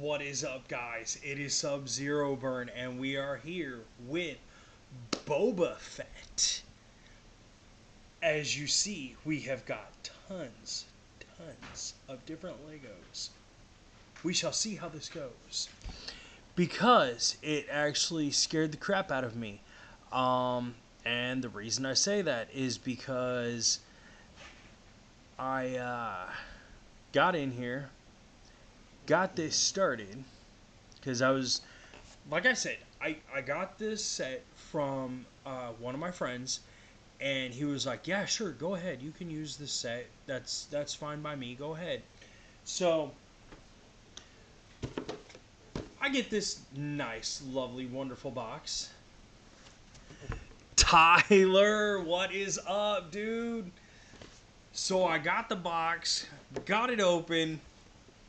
What is up, guys? It is Subzeroburn, and we are here with Boba Fett. As you see, we have got tons of different Legos. We shall see how this goes. Because it actually scared the crap out of me. And the reason I say that is because I got in here, got this started, because I was, like I said, I got this set from one of my friends, and he was like, yeah, sure, go ahead, you can use this set, that's fine by me, go ahead. So I get this nice, lovely, wonderful box. Tyler, what is up, dude? So I got the box, got it open,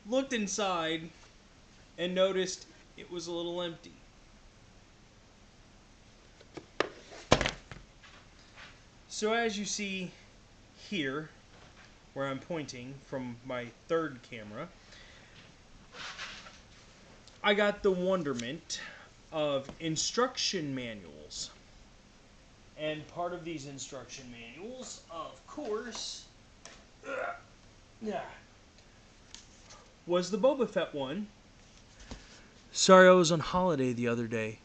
looked inside, and noticed it was a little empty. So as you see here, where I'm pointing from my third camera, I got the wonderment of instruction manuals. And part of these instruction manuals, of course, was the Boba Fett one. Sorry, I was on holiday the other day.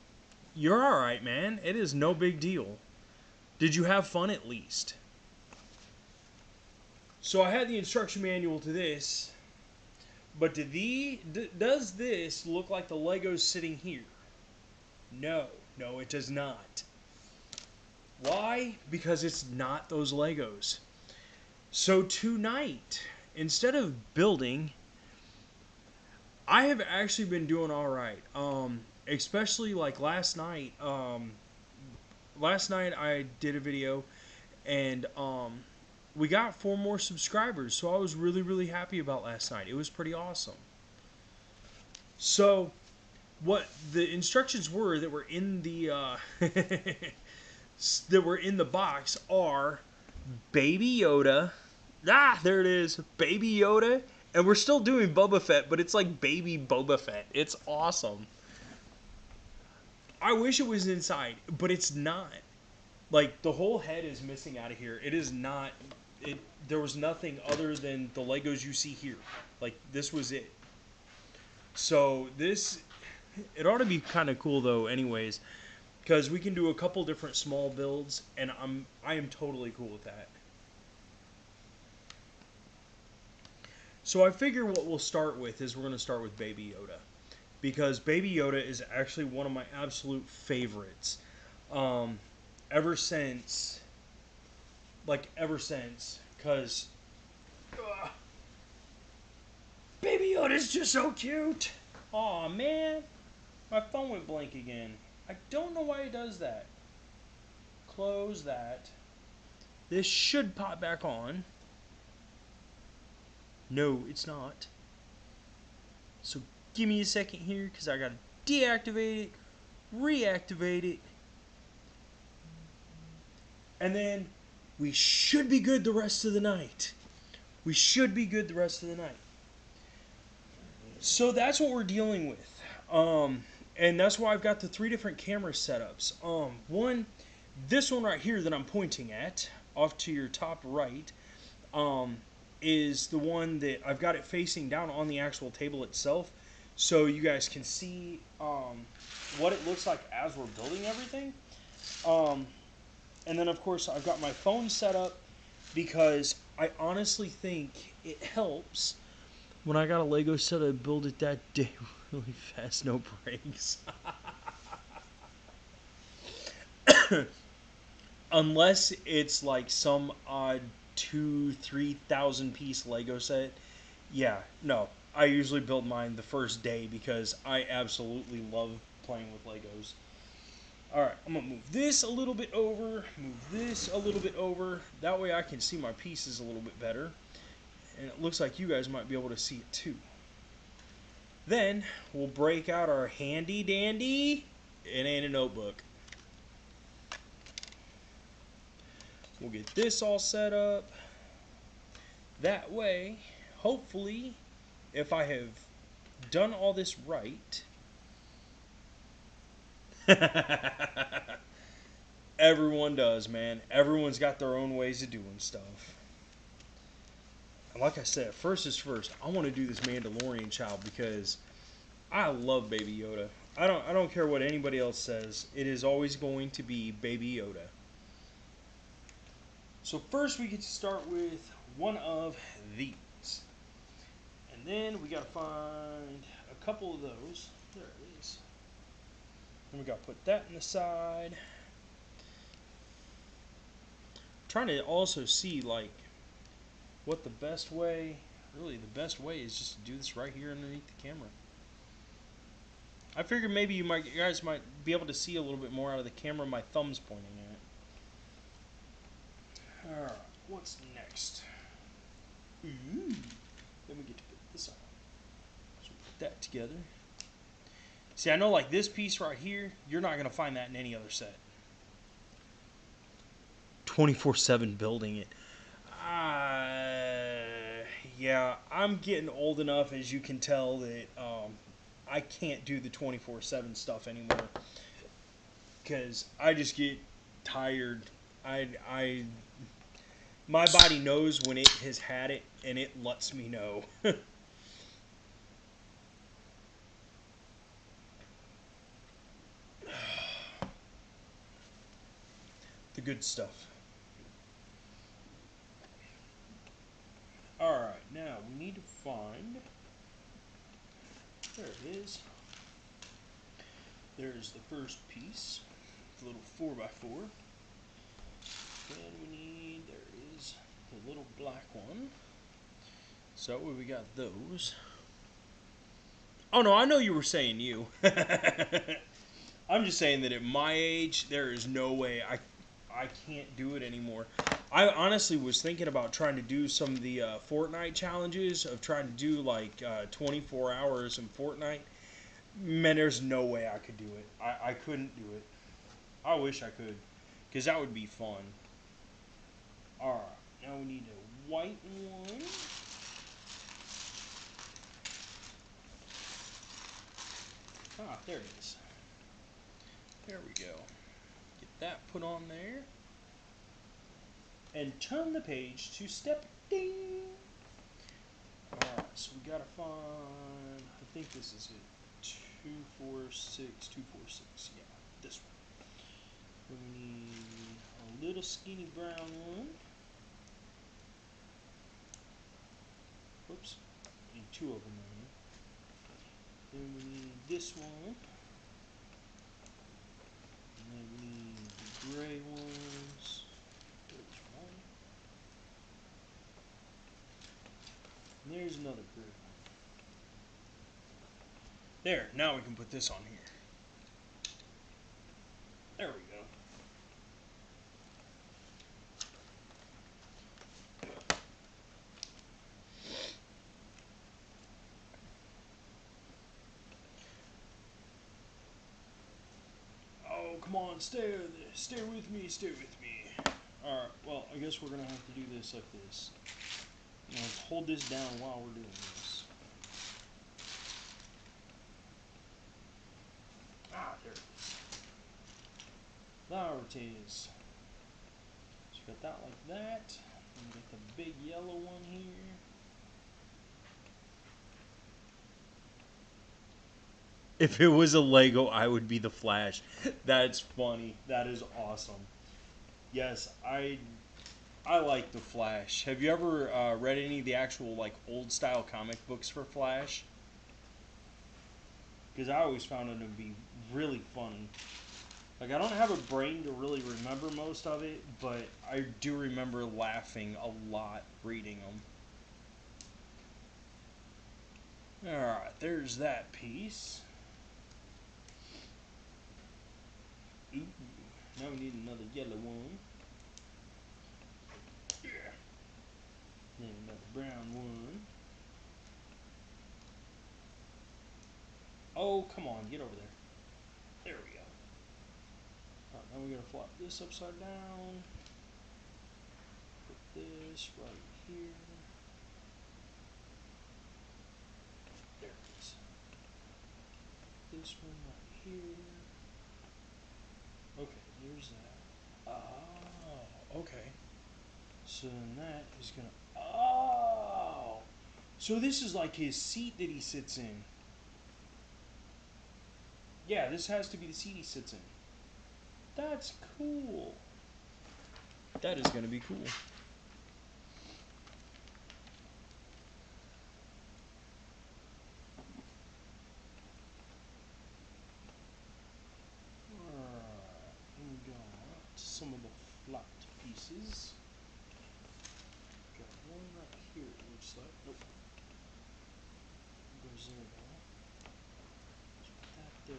You're alright, man. It is no big deal. Did you have fun at least? So I had the instruction manual to this, but does this look like the Legos sitting here? No, it does not. Why? Because it's not those Legos. So tonight, instead of building, I have actually been doing alright. Especially like last night. Last night I did a video, and we got 4 more subscribers, so I was really happy about last night. It was pretty awesome. So what the instructions were that were in the box are Baby Yoda. There it is, Baby Yoda, and we're still doing Boba Fett, but it's like Baby Boba Fett. It's awesome. I wish it was inside, but it's not. Like, the whole head is missing out of here. It is not. There was nothing other than the Legos you see here. Like, this was it. So this, it ought to be kind of cool though, anyways, because we can do a couple different small builds, and I am totally cool with that. So I figure what we'll start with is we're going to start with Baby Yoda, because Baby Yoda is actually one of my absolute favorites. Ever since, because Baby Yoda's just so cute. Aw, man, my phone went blank again. I don't know why it does that. Close that. This should pop back on. No, it's not. So give me a second here, because I gotta deactivate it, reactivate it, and then we should be good the rest of the night. We should be good the rest of the night. So that's what we're dealing with. And that's why I've got the 3 different camera setups. This one right here that I'm pointing at, off to your top right, is the one that I've got it facing down on the actual table itself, so you guys can see what it looks like as we're building everything. And then, of course, I've got my phone set up, because I honestly think it helps when I got a Lego set, I build it that day really fast, no breaks. Unless it's like some odd 2,000-3,000 piece Lego set. Yeah, no. I usually build mine the first day because I absolutely love playing with Legos. Alright, I'm going to move this a little bit over, move this a little bit over. That way I can see my pieces a little bit better. And it looks like you guys might be able to see it too. Then we'll break out our handy dandy. It ain't a notebook. We'll get this all set up. That way, hopefully, if I have done all this right. Everyone does, man. Everyone's got their own ways of doing stuff. And like I said, first is first. I want to do this Mandalorian child because I love Baby Yoda. I don't care what anybody else says. It is always going to be Baby Yoda. So first we get to start with one of these. And then we gotta find a couple of those. There it is. And we gotta put that in the side. I'm trying to also see like what the best way, really the best way is just to do this right here underneath the camera. I figured maybe you guys might be able to see a little bit more out of the camera my thumb's pointing at. Alright, what's next? Ooh, then we get to put this on. So put that together. See, I know like this piece right here, you're not going to find that in any other set. 24/7 building it. Yeah, I'm getting old enough, as you can tell, that I can't do the 24/7 stuff anymore. Because I just get tired. My body knows when it has had it, and it lets me know. The good stuff. Alright, now we need to find... There it is. There's the first piece. The little 4x4. Then we need... There is the little black one. So we got those. Oh no, I know you were saying you. I'm just saying that at my age, there is no way I can't do it anymore. I honestly was thinking about trying to do some of the Fortnite challenges of trying to do like 24 hours in Fortnite. Man, there's no way I could do it. I couldn't do it. I wish I could, because that would be fun. Alright, now we need a white one. Ah, there it is. There we go. Get that put on there. And turn the page to step ding. Alright, so we gotta find, I think this is it. 246, 246. Yeah, this one. We need a little skinny brown one. Whoops. Need two of them. Then we need this one. And then we need the gray ones. There's one. And there's another gray one. There, now we can put this on here. There we go. Oh, come on, stay with me, stay with me. Alright, well, I guess we're going to have to do this like this. Let's hold this down while we're doing this. Ah, there it is. There it is. So you got that like that. And we got the big yellow one here. If it was a Lego, I would be the Flash. That's funny. That is awesome. Yes, I like the Flash. Have you ever read any of the actual like old style comic books for Flash? Because I always found them to be really funny. Like, I don't have a brain to really remember most of it, but I do remember laughing a lot reading them. Alright, there's that piece. Ooh, now we need another yellow one. Yeah. Then another brown one. Oh, come on, get over there. There we go. Alright, now we're going to flop this upside down. Put this right here. There it is. this one right here. Okay, there's that. Oh, okay. So then that is gonna. Oh! So this is like his seat that he sits in. Yeah, this has to be the seat he sits in. That's cool. That is gonna be cool. And we got some of the flat pieces. Got one right here, it looks like. Nope. Goes there though. Let's put that there.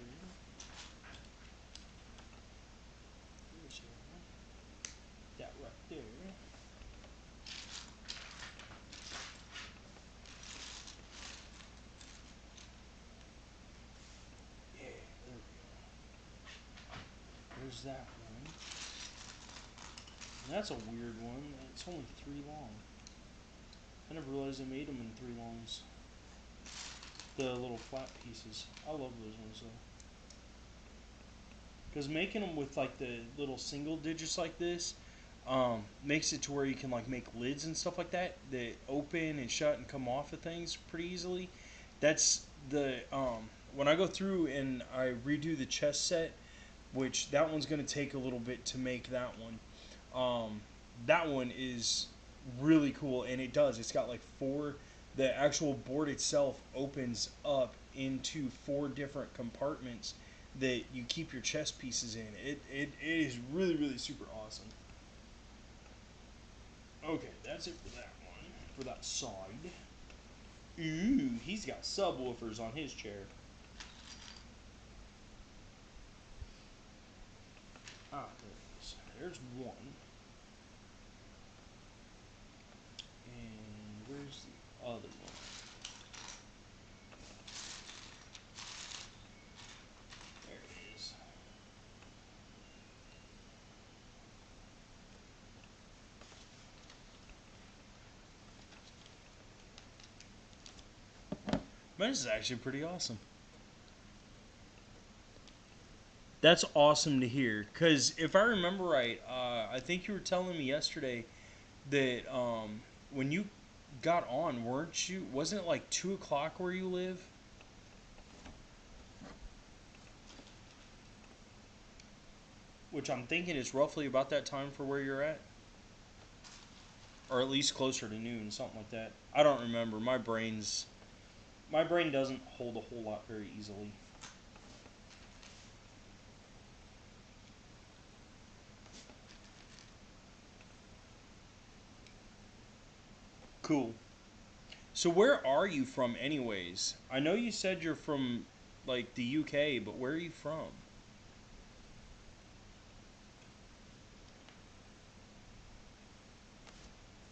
There's one. That right there. Yeah, there we go. There's that one. And that's a weird one. It's only 3 long. I never realized they made them in 3 longs. The little flat pieces. I love those ones though. Because making them with like the little single digits like this makes it to where you can like make lids and stuff like that that open and shut and come off of things pretty easily. That's the when I go through and I redo the chess set, which that one's going to take a little bit to make that one. That one is really cool, and it does. It's got like 4. The actual board itself opens up into 4 different compartments that you keep your chess pieces in. It is really, really super awesome. Okay, that's it for that one. For that side. Ooh, he's got subwoofers on his chair. Ah, there it is. There's one. And where's the other one? There it is. Man, this is actually pretty awesome. That's awesome to hear. Because if I remember right, I think you were telling me yesterday that when you got on, weren't you? Wasn't it like 2 o'clock where you live? Which I'm thinking is roughly about that time for where you're at, or at least closer to noon, something like that. I don't remember. My brain doesn't hold a whole lot very easily. Cool. So where are you from, anyways? I know you said you're from like the UK, but where are you from?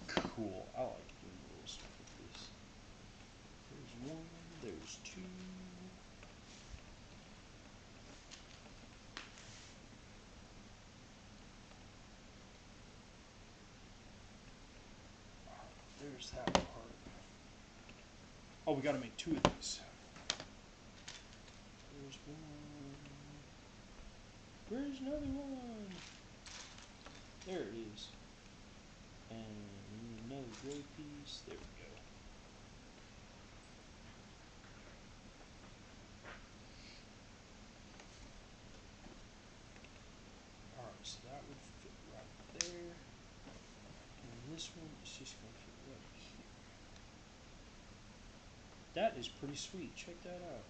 Cool. I like doing little stuff like this. There's one. There's 2. There's that part. Oh, we gotta make 2 of these. There's one. Where's another one? There it is. And another gray piece. There we go. Alright, so that would fit right there. And this one is just going to fit right here. That is pretty sweet. Check that out.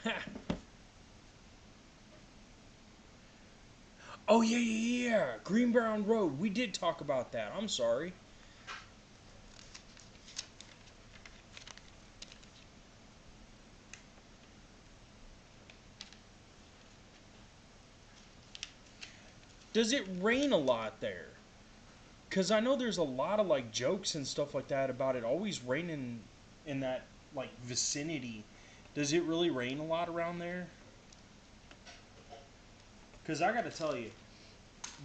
Ha! Oh, yeah, yeah, yeah. Green Brown Road. We did talk about that. I'm sorry. Does it rain a lot there? Because I know there's a lot of like jokes and stuff like that about it always raining in that like vicinity. Does it really rain a lot around there? Because I got to tell you,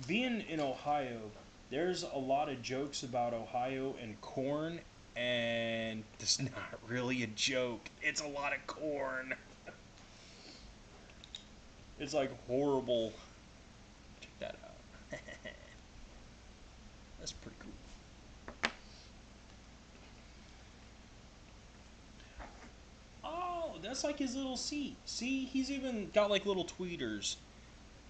being in Ohio, there's a lot of jokes about Ohio and corn And it's not really a joke. It's a lot of corn. It's like horrible. Check that out. That's pretty cool. Oh, that's like his little seat. See, he's even got like little tweeters.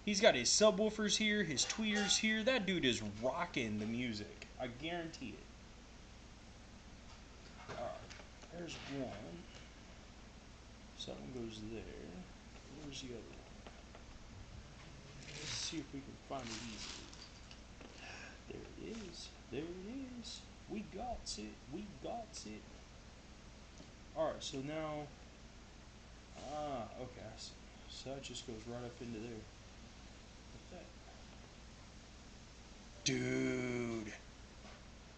He's got his subwoofers here, his tweeters here. That dude is rocking the music. I guarantee it. Alright, there's one. So that one goes there. Where's the other one? Let's see if we can find it easily. There it is. There it is. We got it. We got it. Alright, so now... okay. So that just goes right up into there. Like that. Dude.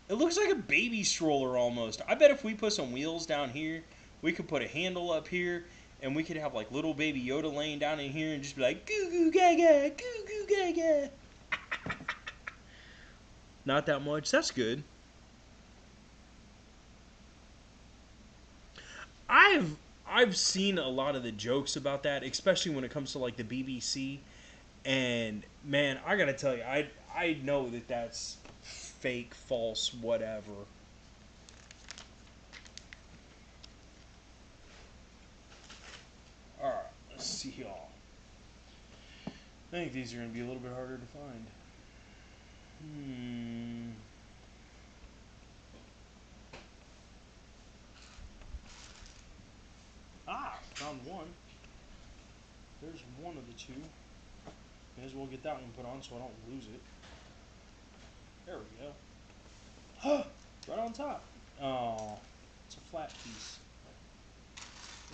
It looks like a baby stroller almost. I bet if we put some wheels down here, we could put a handle up here, and we could have like little baby Yoda laying down in here and just be like, goo goo gaga, goo goo gaga. Not that much. That's good. I've seen a lot of the jokes about that, especially when it comes to like the BBC. And man, I gotta tell you, I know that that's fake, false, whatever. All right, let's see y'all. I think these are gonna be a little bit harder to find. Found one. There's one of the two. May as well get that one put on so I don't lose it. There we go. Right on top. Oh, it's a flat piece.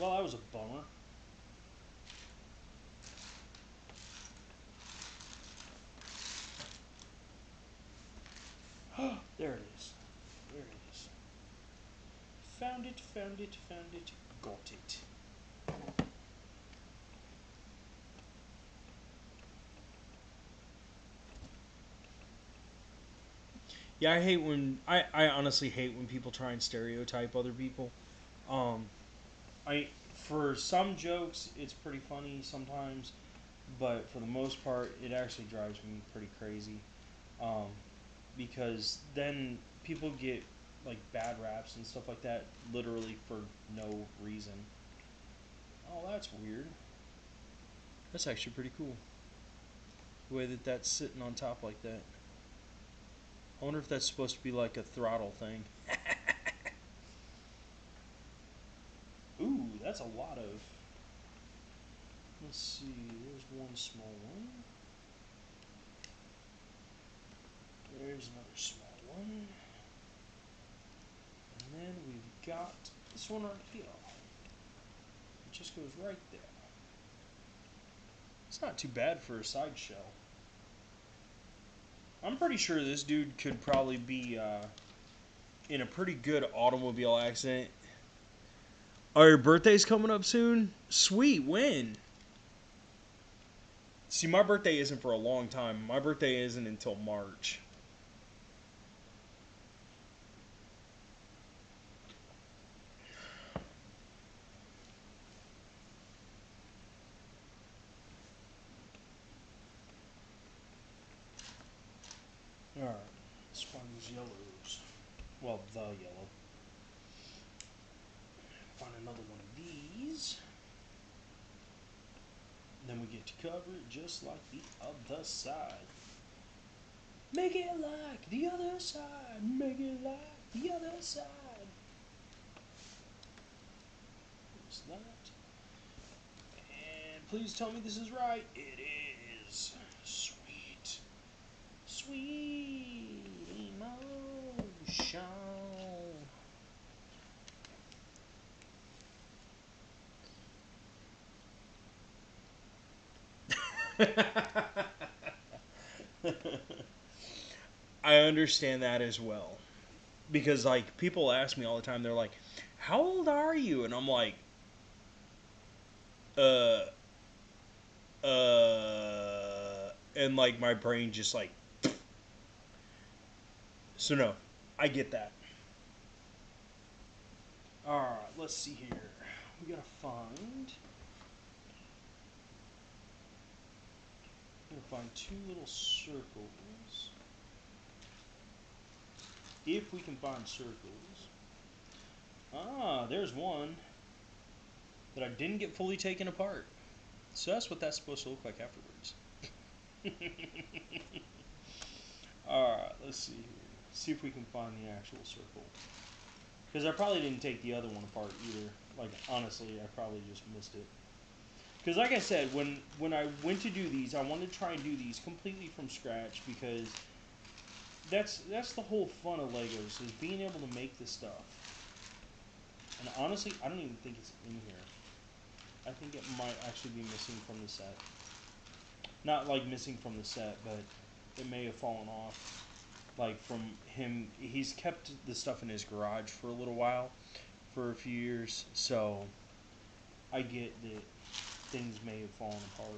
Well, that was a bummer. There it is. There it is. Found it, found it, found it, got it. Yeah, I hate when I honestly hate when people try and stereotype other people. Um, for some jokes it's pretty funny sometimes, but for the most part it actually drives me pretty crazy. Um, because then people get like bad raps and stuff like that literally for no reason. Oh, that's weird. That's actually pretty cool. The way that that's sitting on top like that. I wonder if that's supposed to be like a throttle thing. Ooh, that's a lot of... Let's see, there's one small one. There's another small one. And then we've got this one right here. It just goes right there. It's not too bad for a side shell. I'm pretty sure this dude could probably be in a pretty good automobile accident. Oh, your birthday's coming up soon? Sweet, when? See, my birthday isn't for a long time. My birthday isn't until March. Alright, let's find these yellows. Well, the yellow. Find another one of these. Then we get to cover it just like the other side. Make it like the other side. Make it like the other side. What's that? And please tell me this is right. It is. Sweet. Sweet emotion. I understand that as well. Because, like, people ask me all the time, they're like, how old are you? And I'm like, uh, and, like, my brain just, like, so no, I get that. Alright, let's see here. We gotta find... two little circles. If we can find circles. Ah, there's one that I didn't get fully taken apart. So that's what that's supposed to look like afterwards. Alright, let's see here. See if we can find the actual circle. Because I probably didn't take the other one apart either. Like, honestly, I probably just missed it. Because like I said, when I went to do these, I wanted to try and do these completely from scratch because that's the whole fun of Legos, is being able to make this stuff. And honestly, I don't even think it's in here. I think it might actually be missing from the set. Not like missing from the set, but it may have fallen off. Like from him, he's kept the stuff in his garage for a little while, for a few years, so I get that things may have fallen apart.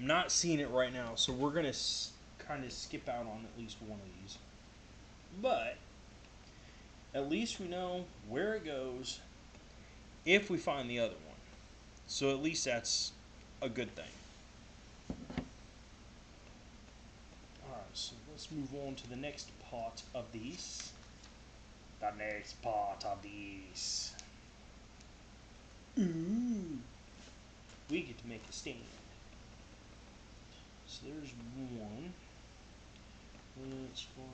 I'm not seeing it right now, so we're going to kind of skip out on at least one of these. But at least we know where it goes if we find the other one. So at least that's a good thing. Alright, so let's move on to the next part of these. The next part of these. Ooh. We get to make a stand. So there's one. Let's find...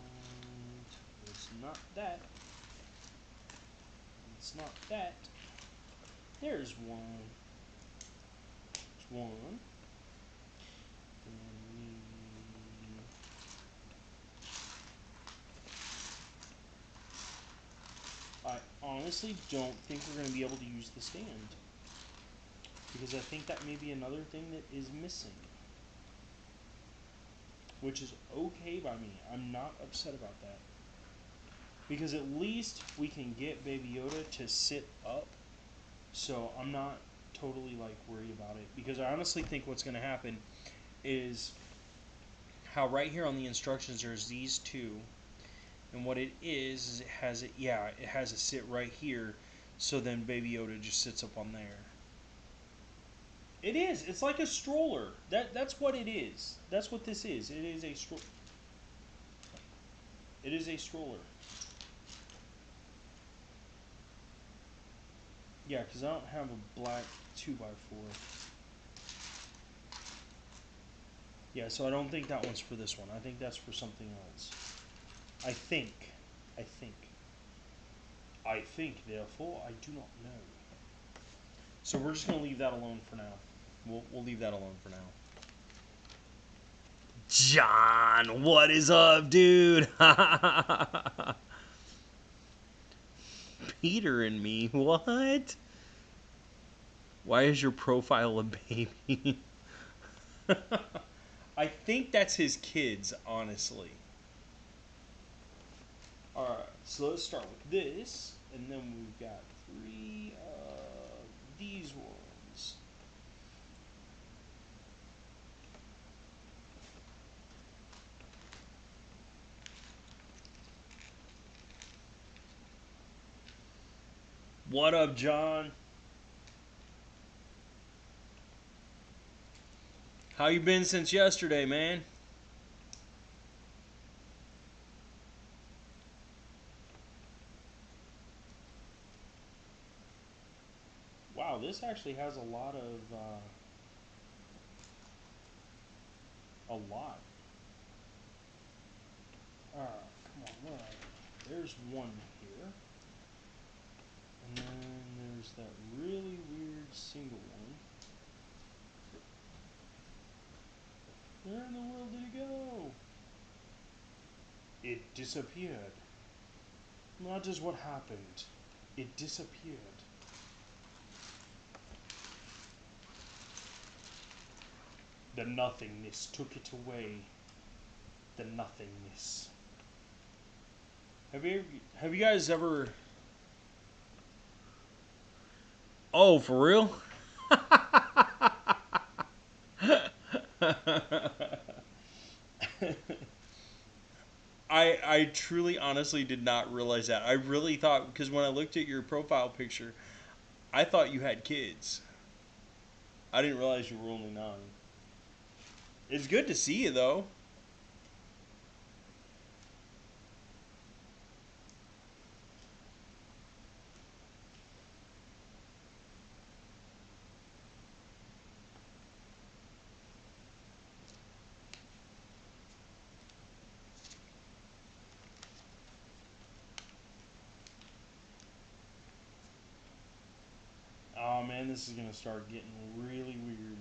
It's not that. It's not that. There's one. There's one. I honestly don't think we're going to be able to use the stand. Because I think that may be another thing that is missing. Which is okay by me. I'm not upset about that. Because at least we can get Baby Yoda to sit up. So I'm not totally like worried about it. Because I honestly think what's going to happen is how right here on the instructions there's these two. And what it is it has it, yeah, it has a sit right here. So then Baby Yoda just sits up on there. It is. It's like a stroller. That's what it is. That's what this is. It is a stroller. It is a stroller. Yeah, because I don't have a black 2x4. Yeah, so I don't think that one's for this one. I think that's for something else. I think. Therefore, I do not know. So we're just going to leave that alone for now. We'll leave that alone for now. John, what is up, dude? Peter and me, what? Why is your profile a baby? I think that's his kids, honestly. Alright, so let's start with this, and then we've got 3 of these ones. What up, John? How you been since yesterday, man? Wow, this actually has a lot of, a lot. Alright, come on, where are they? There's one here. And then there's that really weird single one. Where in the world did it go? It disappeared. That is what happened. It disappeared. The nothingness took it away. The nothingness. Have you guys ever... Oh, for real? I truly, honestly did not realize that. I really thought, because when I looked at your profile picture, I thought you had kids. I didn't realize you were only 9. It's good to see you, though. Oh man, this is gonna start getting really weird.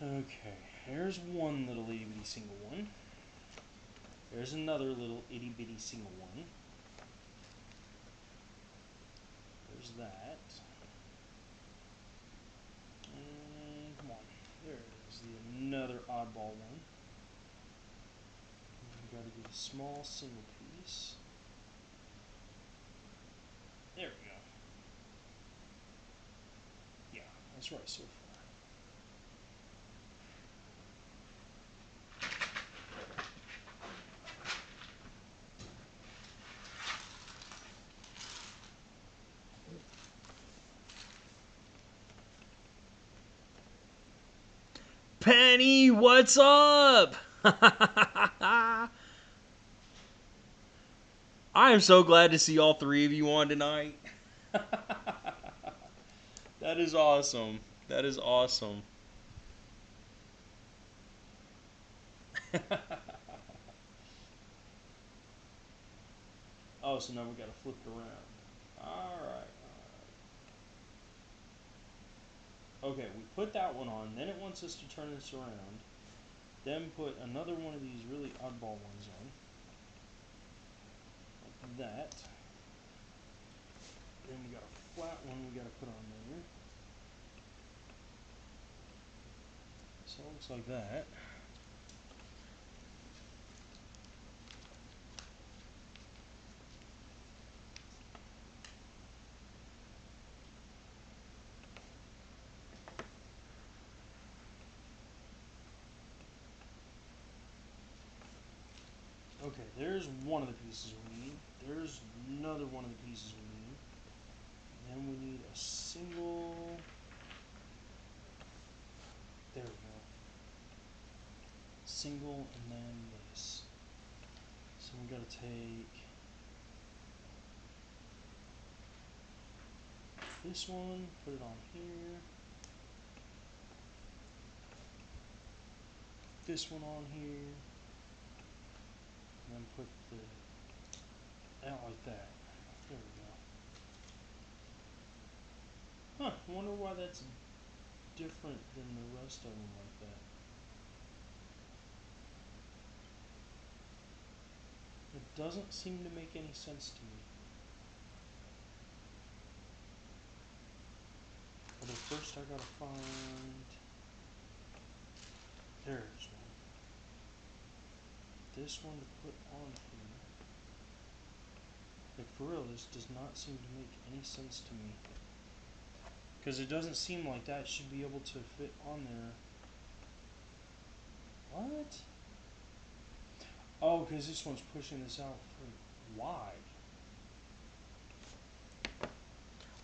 Okay, there's one little itty bitty single one. There's another little itty bitty single one. There's that. And come on, there's another oddball one. We gotta get a small single piece. There we go. Yeah, that's right so far. Penny, what's up? I am so glad to see all 3 of you on tonight. That is awesome. That is awesome. Oh, so now we gotta flip it around. Alright. Okay, we put that one on, then it wants us to turn this around. Then put another one of these really oddball ones on. Like that. Then we got a flat one we gotta put on there. So it looks like that. Okay, there's one of the pieces we need. There's another one of the pieces we need. And then we need a single. There we go. Single and then this. So we gotta take this one, put it on here. This one on here. And then put the out like that. There we go. Huh, I wonder why that's different than the rest of them like that. It doesn't seem to make any sense to me. But first I gotta find... There's one. This one to put on here. Like for real, this does not seem to make any sense to me. Because it doesn't seem like that should be able to fit on there. What? Oh, because this one's pushing this out for wide.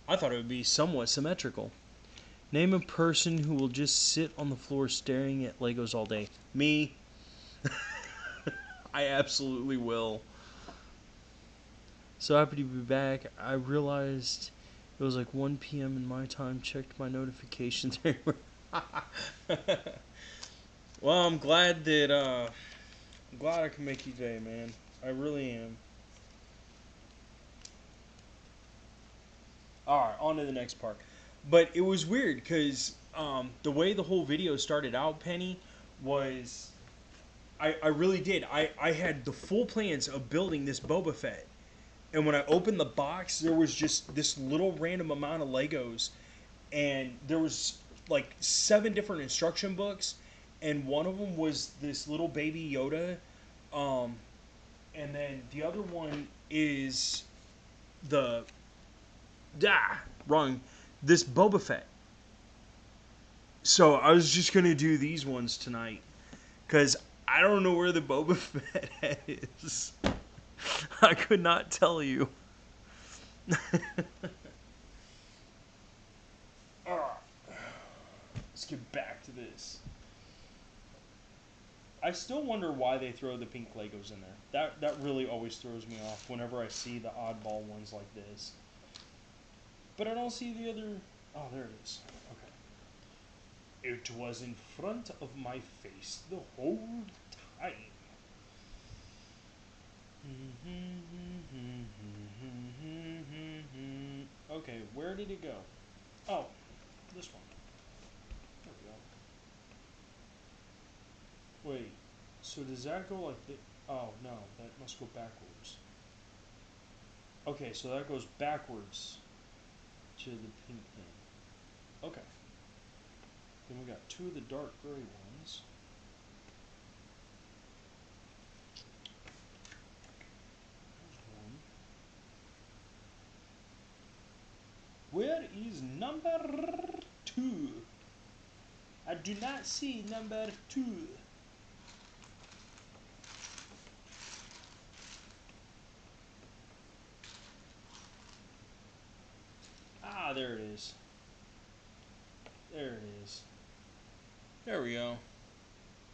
I thought it would be somewhat symmetrical. Name a person who will just sit on the floor staring at Legos all day. Me. I absolutely will. So happy to be back. I realized it was like 1 p.m. in my time. Checked my notifications everywhere. Well, I'm glad that I'm glad I can make you today, man. I really am. Alright, on to the next part. But it was weird because the way the whole video started out, Penny, was I really did. I had the full plans of building this Boba Fett. And when I opened the box, there was just this little random amount of Legos. And there was like 7 different instruction books. And one of them was this little baby Yoda. And then the other one is the... wrong. This Boba Fett. So I was just going to do these ones tonight. Because I don't know where the Boba Fett head is. I could not tell you. Alright. Let's get back to this. I still wonder why they throw the pink Legos in there. That really always throws me off whenever I see the oddball ones like this. But I don't see the other... Oh, there it is. Okay. It was in front of my face the whole time. Okay, where did it go? Oh, this one. There we go. Wait, so does that go like this? Oh, no, that must go backwards. Okay, so that goes backwards to the pink thing. Okay. Then we got two of the dark gray ones. There's one. Where is number 2? I do not see number 2. Ah, there it is. There it is. There we go.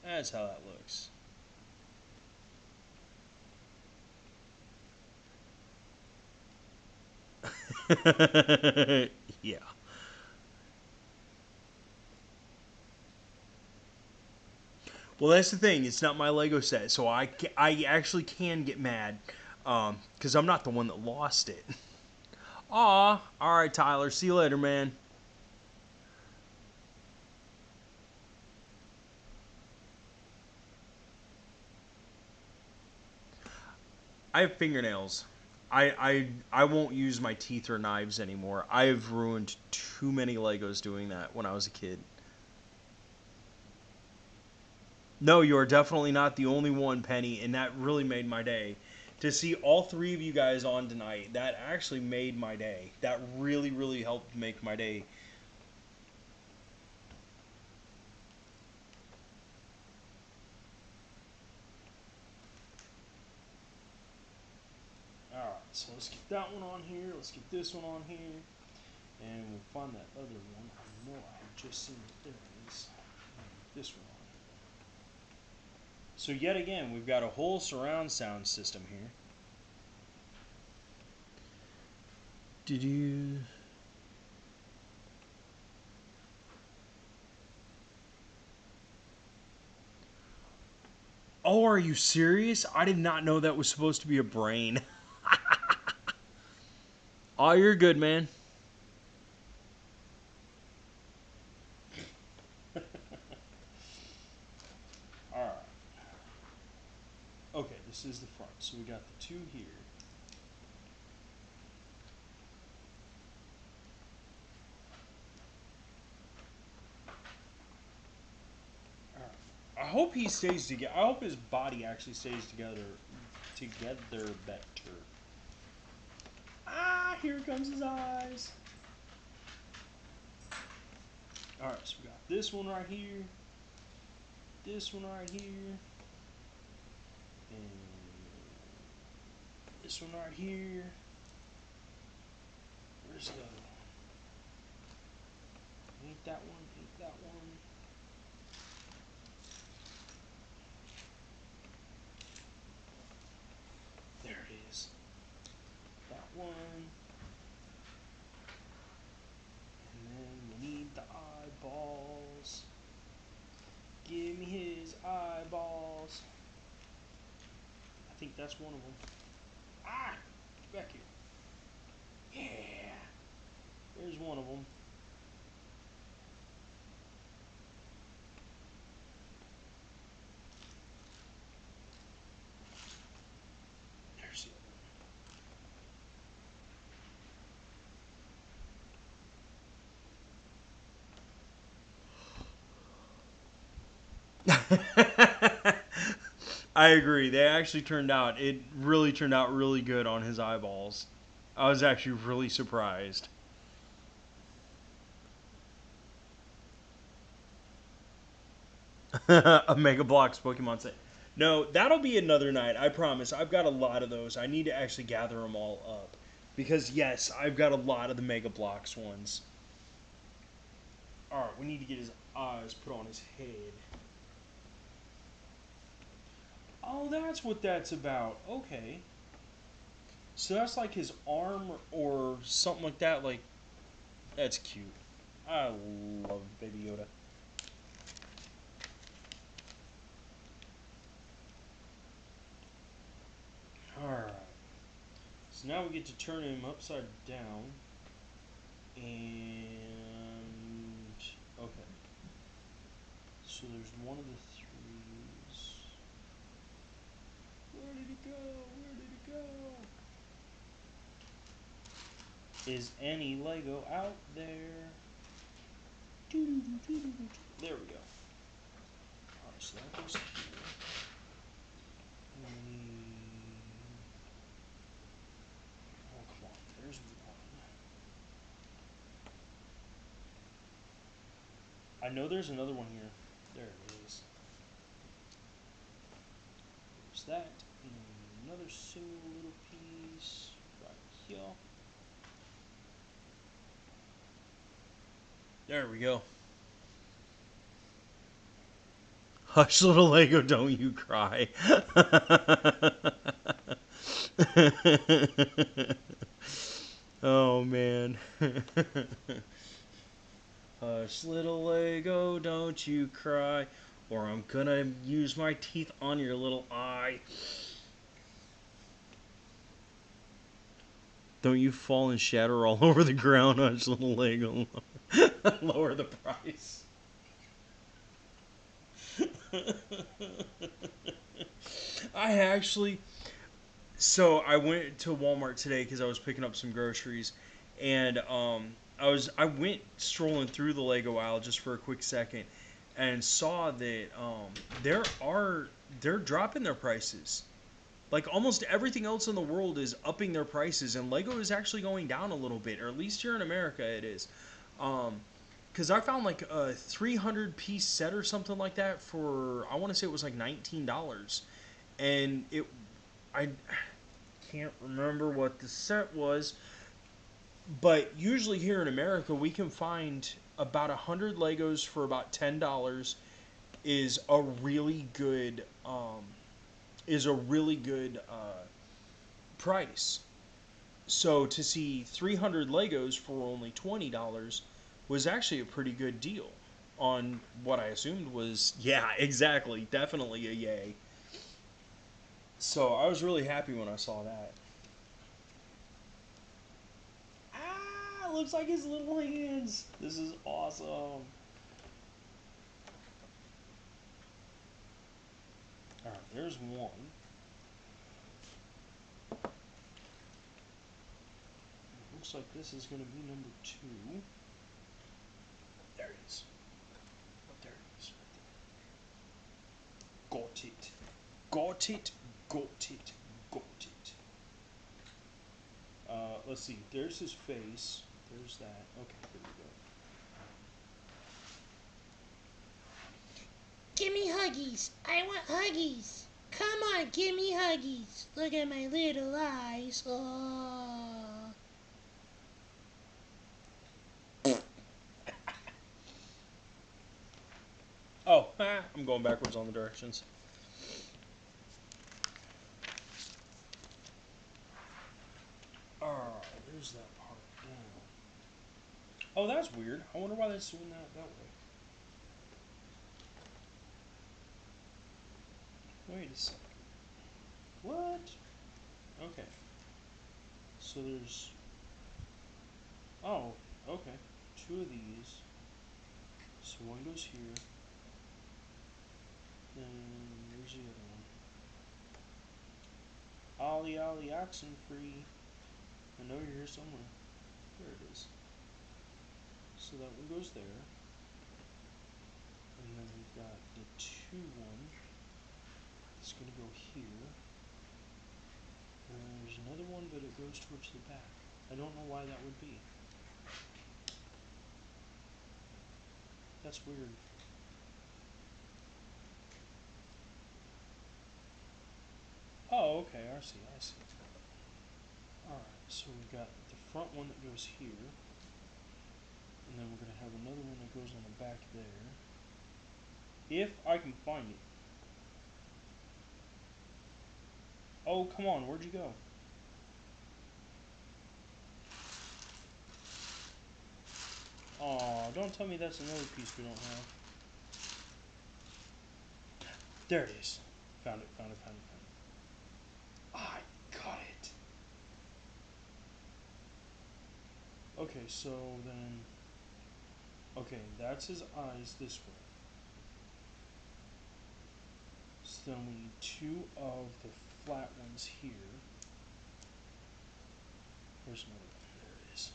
That's how that looks. Yeah. Well, that's the thing. It's not my Lego set, so I actually can get mad because I'm not the one that lost it. Aw. All right, Tyler. See you later, man. I have fingernails. I won't use my teeth or knives anymore. I've ruined too many Legos doing that when I was a kid. No, you are definitely not the only one, Penny, and that really made my day. To see all three of you guys on tonight, that actually made my day. That really, really helped make my day. Alright, so let's get that one on here. Let's get this one on here. And we'll find that other one. I know I have just seen it. There it is. This one on here. So yet again, we've got a whole surround sound system here. Did you... Oh, are you serious? I did not know that was supposed to be a brain. Oh, you're good, man. Alright. Okay, this is the front. So we got the two here. Alright. I hope he stays together. I hope his body actually stays together better. Ah, here comes his eyes. Alright, so we got this one right here. This one right here. And this one right here. Where's the other one? Ain't that one? Ain't that one? There it is. That one. And then we need the eyeballs. Give me his eyeballs. I think that's one of them. Ah! Get back here. Yeah! There's one of them. There's the other one. I agree. They actually turned out, it really turned out really good on his eyeballs. I was actually really surprised. A Mega Bloks Pokemon set. No, that'll be another night. I promise. I've got a lot of those. I need to actually gather them all up. Because, yes, I've got a lot of the Mega Bloks ones. Alright, we need to get his eyes put on his head. Oh, that's what that's about. Okay. So that's like his arm or something like that. Like, that's cute. I love Baby Yoda. Alright. So now we get to turn him upside down. And... okay. So there's one of the threes. Where did it go? Where did it go? Is any Lego out there? There we go. Alright, so that goes here. Oh, come on. There's one. I know there's another one here. There it is. There's that. And another single little piece right here. There we go. Hush, little Lego, don't you cry. Oh, man. Hush, little Lego, don't you cry, or I'm gonna use my teeth on your little eye. Don't you fall and shatter all over the ground, Hush, little Lego. Lower the price. I actually... So I went to Walmart today because I was picking up some groceries, and I went strolling through the Lego aisle just for a quick second, and saw that they're dropping their prices. Like almost everything else in the world is upping their prices, and Lego is actually going down a little bit, or at least here in America it is. Because I found like a 300-piece set or something like that for, I want to say it was like $19, and I can't remember what the set was, but usually here in America we can find about 100 Legos for about $10 is a really good price. So to see 300 Legos for only $20 was actually a pretty good deal on what I assumed was, yeah, exactly, definitely a yay. So I was really happy when I saw that. Ah, looks like his little hands. This is awesome. Alright, there's one. Looks like this is going to be number 2. There it is. There it is. Got it. Got it. Got it. Got it. Let's see. There's his face. There's that. Okay, here we go. Give me huggies. I want huggies. Come on, give me huggies. Look at my little eyes. Oh. Oh, I'm going backwards on the directions. Alright, there's that part down. Oh, that's weird. I wonder why that's doing that way. Wait a second. What? Okay. So there's... oh, okay. 2 of these. So one goes here. And where's the other one? Ollie, Ollie, oxen free. I know you're here somewhere. There it is. So that one goes there. And then we've got the 2 one. It's going to go here. And then there's another one, but it goes towards the back. I don't know why that would be. That's weird. Oh, okay, I see, I see. Alright, so we've got the front one that goes here. And then we're going to have another one that goes on the back there. If I can find it. Oh, come on, where'd you go? Aw, don't tell me that's another piece we don't have. There it is. Found it, found it, found it, found it. I got it. Okay, so then... Okay, that's his eyes this way. So then we need two of the flat ones here. Where's another one? There it is.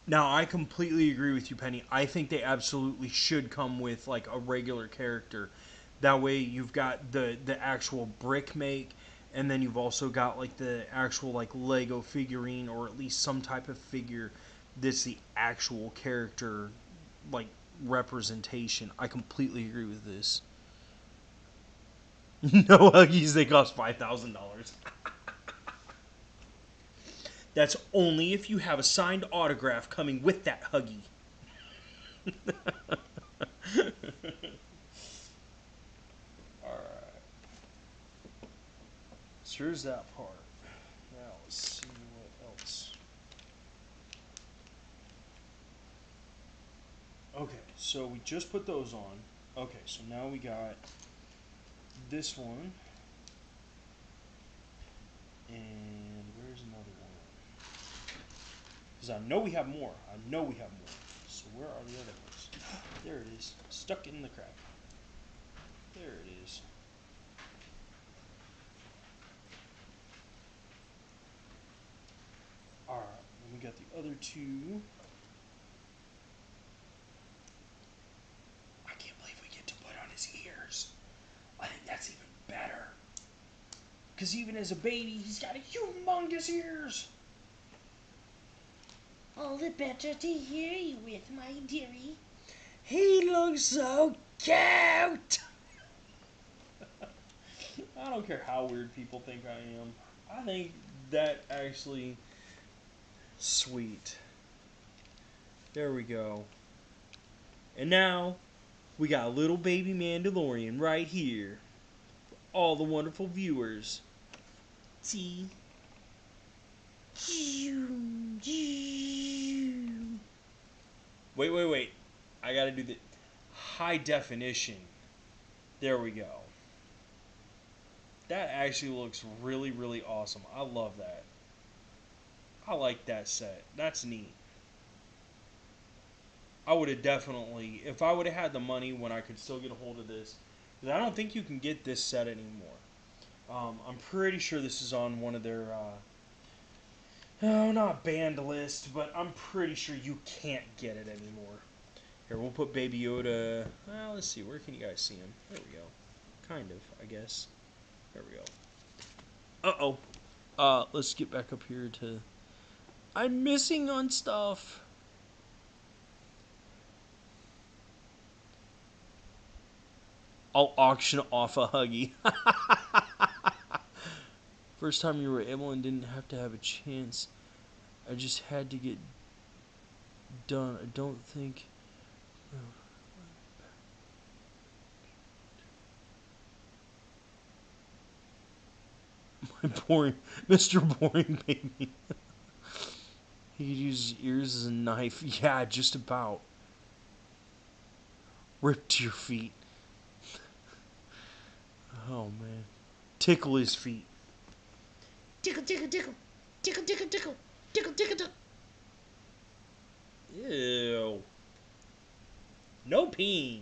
Now, I completely agree with you, Penny. I think they absolutely should come with like a regular character. That way, you've got the actual brick make, and then you've also got like the actual like Lego figurine, or at least some type of figure that's the actual character like representation. I completely agree with this. No Huggies, they cost $5,000. That's only if you have a signed autograph coming with that Huggy. Alright. So here's that part. Now let's see what else. Okay, so we just put those on. Okay, so now we got this one. And where's another one? Because I know we have more. I know we have more. So where are the other ones? There it is. Stuck in the crack. There it is. Alright, and we got the other two. I can't believe we get to put on his ears. I think that's even better. Because even as a baby, he's got humongous ears. All the better to hear you with, my dearie. He looks so cute. I don't care how weird people think I am. I think that actually sweet. There we go. And now we got a little baby Mandalorian right here. All the wonderful viewers. See? Wait. I gotta do the high definition. There we go. That actually looks really, really awesome. I love that. I like that set. That's neat. I would have definitely, if I would have had the money when I could still get a hold of this, because I don't think you can get this set anymore. I'm pretty sure this is on one of their, oh, not banned list, but I'm pretty sure you can't get it anymore. Here, we'll put Baby Yoda. Well, let's see. Where can you guys see him? There we go. Kind of, I guess. There we go. Uh-oh. Let's get back up here to... I'm missing on stuff. I'll auction off a Huggy. First time you were able and didn't have to have a chance. I just had to get done. I don't think... My boring... Mr. Boring Baby. He could use his ears as a knife. Yeah, just about. Rip to your feet. Oh, man. Tickle his feet. Tickle, tickle, tickle. Tickle, tickle, tickle. Tickle, tickle, tickle. Ew. No peeing.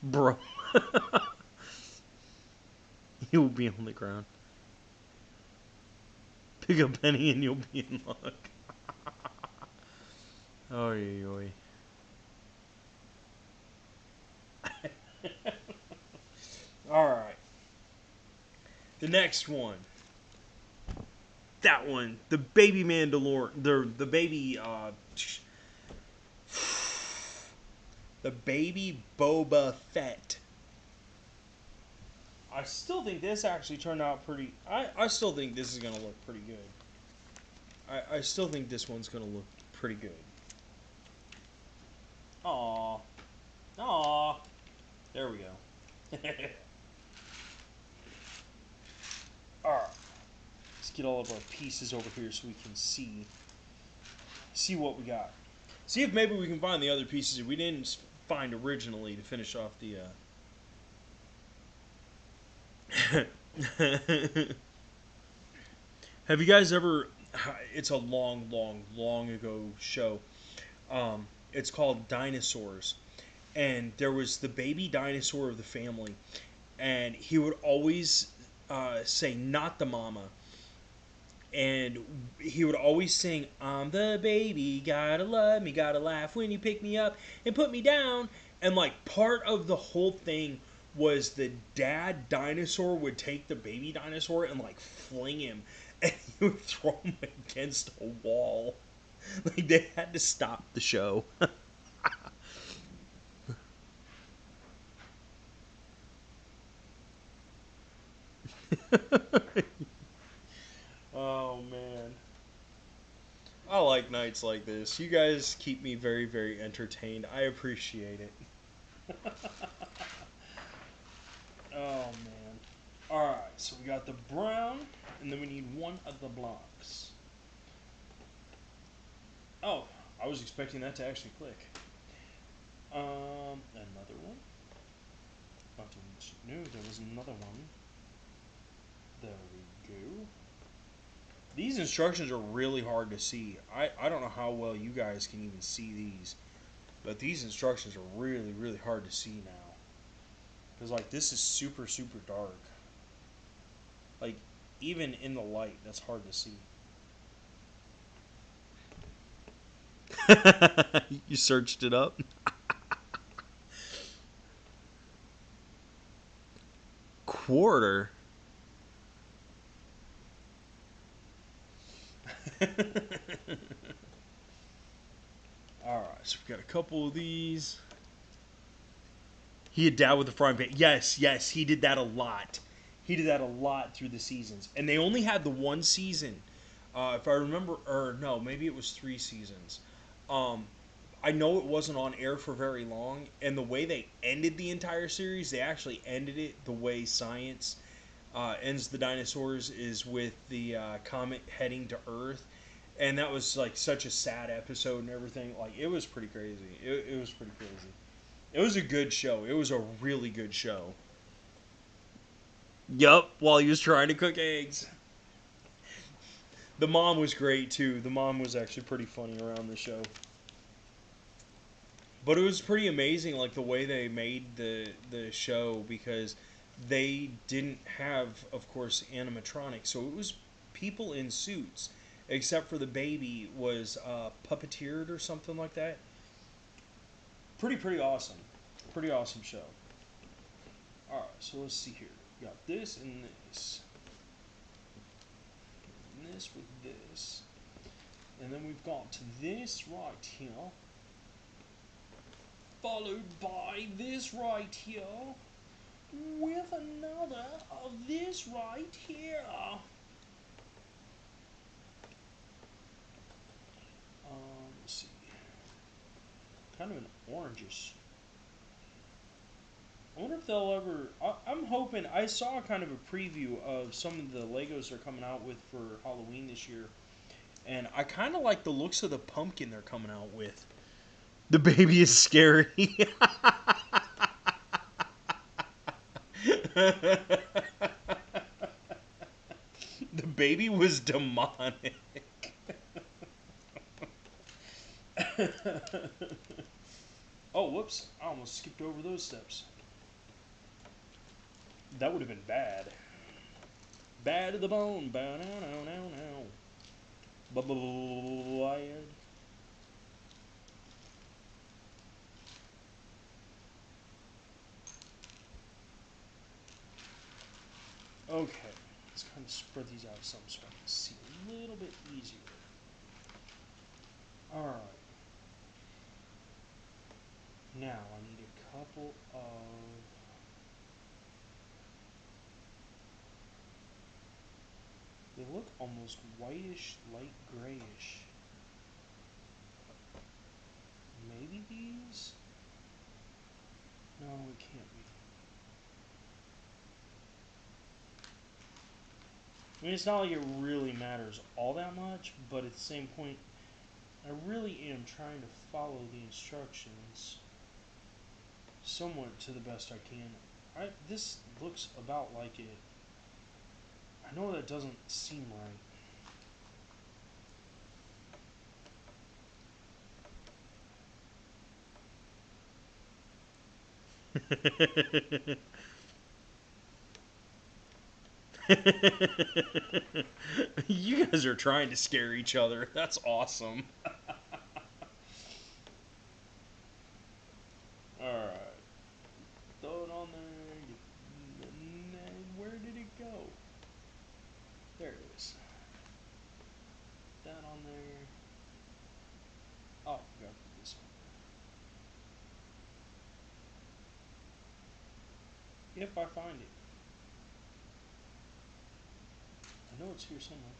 Bro. You'll be on the ground. Pick a penny and you'll be in luck. Oy, oy. Alright. The next one. That one. The baby Mandalorian. The baby, the baby Boba Fett. I still think this actually turned out pretty... I still think this is going to look pretty good. I still think this one's going to look pretty good. Aww. Aww. There we go. Alright. Let's get all of our pieces over here so we can see what we got. See if maybe we can find the other pieces that we didn't find originally to finish off the... Have you guys ever... It's a long, long, long ago show. It's called Dinosaurs. And there was the baby dinosaur of the family. And he would always say, not the mama. And he would always sing, I'm the baby, gotta love me, gotta laugh when you pick me up and put me down. And like part of the whole thing was the dad dinosaur would take the baby dinosaur and like fling him. And he would throw him against a wall. Like they had to stop the show. Oh man. I like nights like this. You guys keep me very, very entertained. I appreciate it. Oh man. Alright, so we got the brown, and then we need one of the blocks. Oh, I was expecting that to actually click. Another one. No, there was another one. There we go. These instructions are really hard to see. I don't know how well you guys can even see these. But these instructions are really, really hard to see now. Because, like, this is super, super dark. Like, even in the light, that's hard to see. You searched it up? Quarter? Alright, so we've got a couple of these. He had dad with the frying pan. Yes, yes, he did that a lot. He did that a lot through the seasons. And they only had the one season. If I remember, or no, maybe it was 3 seasons. I know it wasn't on air for very long. And the way they ended the entire series, they actually ended it the way science ends the dinosaurs, is with the comet heading to Earth. And that was like such a sad episode and everything. Like, it was pretty crazy. It was pretty crazy. It was a good show. It was a really good show. Yup, while he was trying to cook eggs. The mom was great too. The mom was actually pretty funny around the show. But it was pretty amazing, like the way they made the show, because they didn't have, of course, animatronics. So it was people in suits, except for the baby was puppeteered or something like that. Pretty awesome. Pretty awesome show. Alright, so let's see here. We got this and this. And this with this. And then we've got this right here. Followed by this right here. With another of this right here. Let's see. Kind of an orangish. I wonder if they'll ever... I'm hoping... I saw kind of a preview of some of the Legos they're coming out with for Halloween this year. And I kind of like the looks of the pumpkin they're coming out with. The baby is scary. The baby was demonic. Oh, whoops. I almost skipped over those steps. That would have been bad. Bad to the bone. Bow now, now, now, now. Bad. Okay, let's kind of spread these out some so I can see a little bit easier. Alright. Now I need a couple of... They look almost whitish, light grayish. Maybe these? No, it can't be. I mean, it's not like it really matters all that much, but at the same point, I really am trying to follow the instructions somewhat to the best I can. This looks about like it. I know that doesn't seem right. You guys are trying to scare each other. That's awesome. Alright. Throw it on there. Where did it go? There it is. That on there. Oh, we gotta put this on. If I find it. I know it's here somewhere.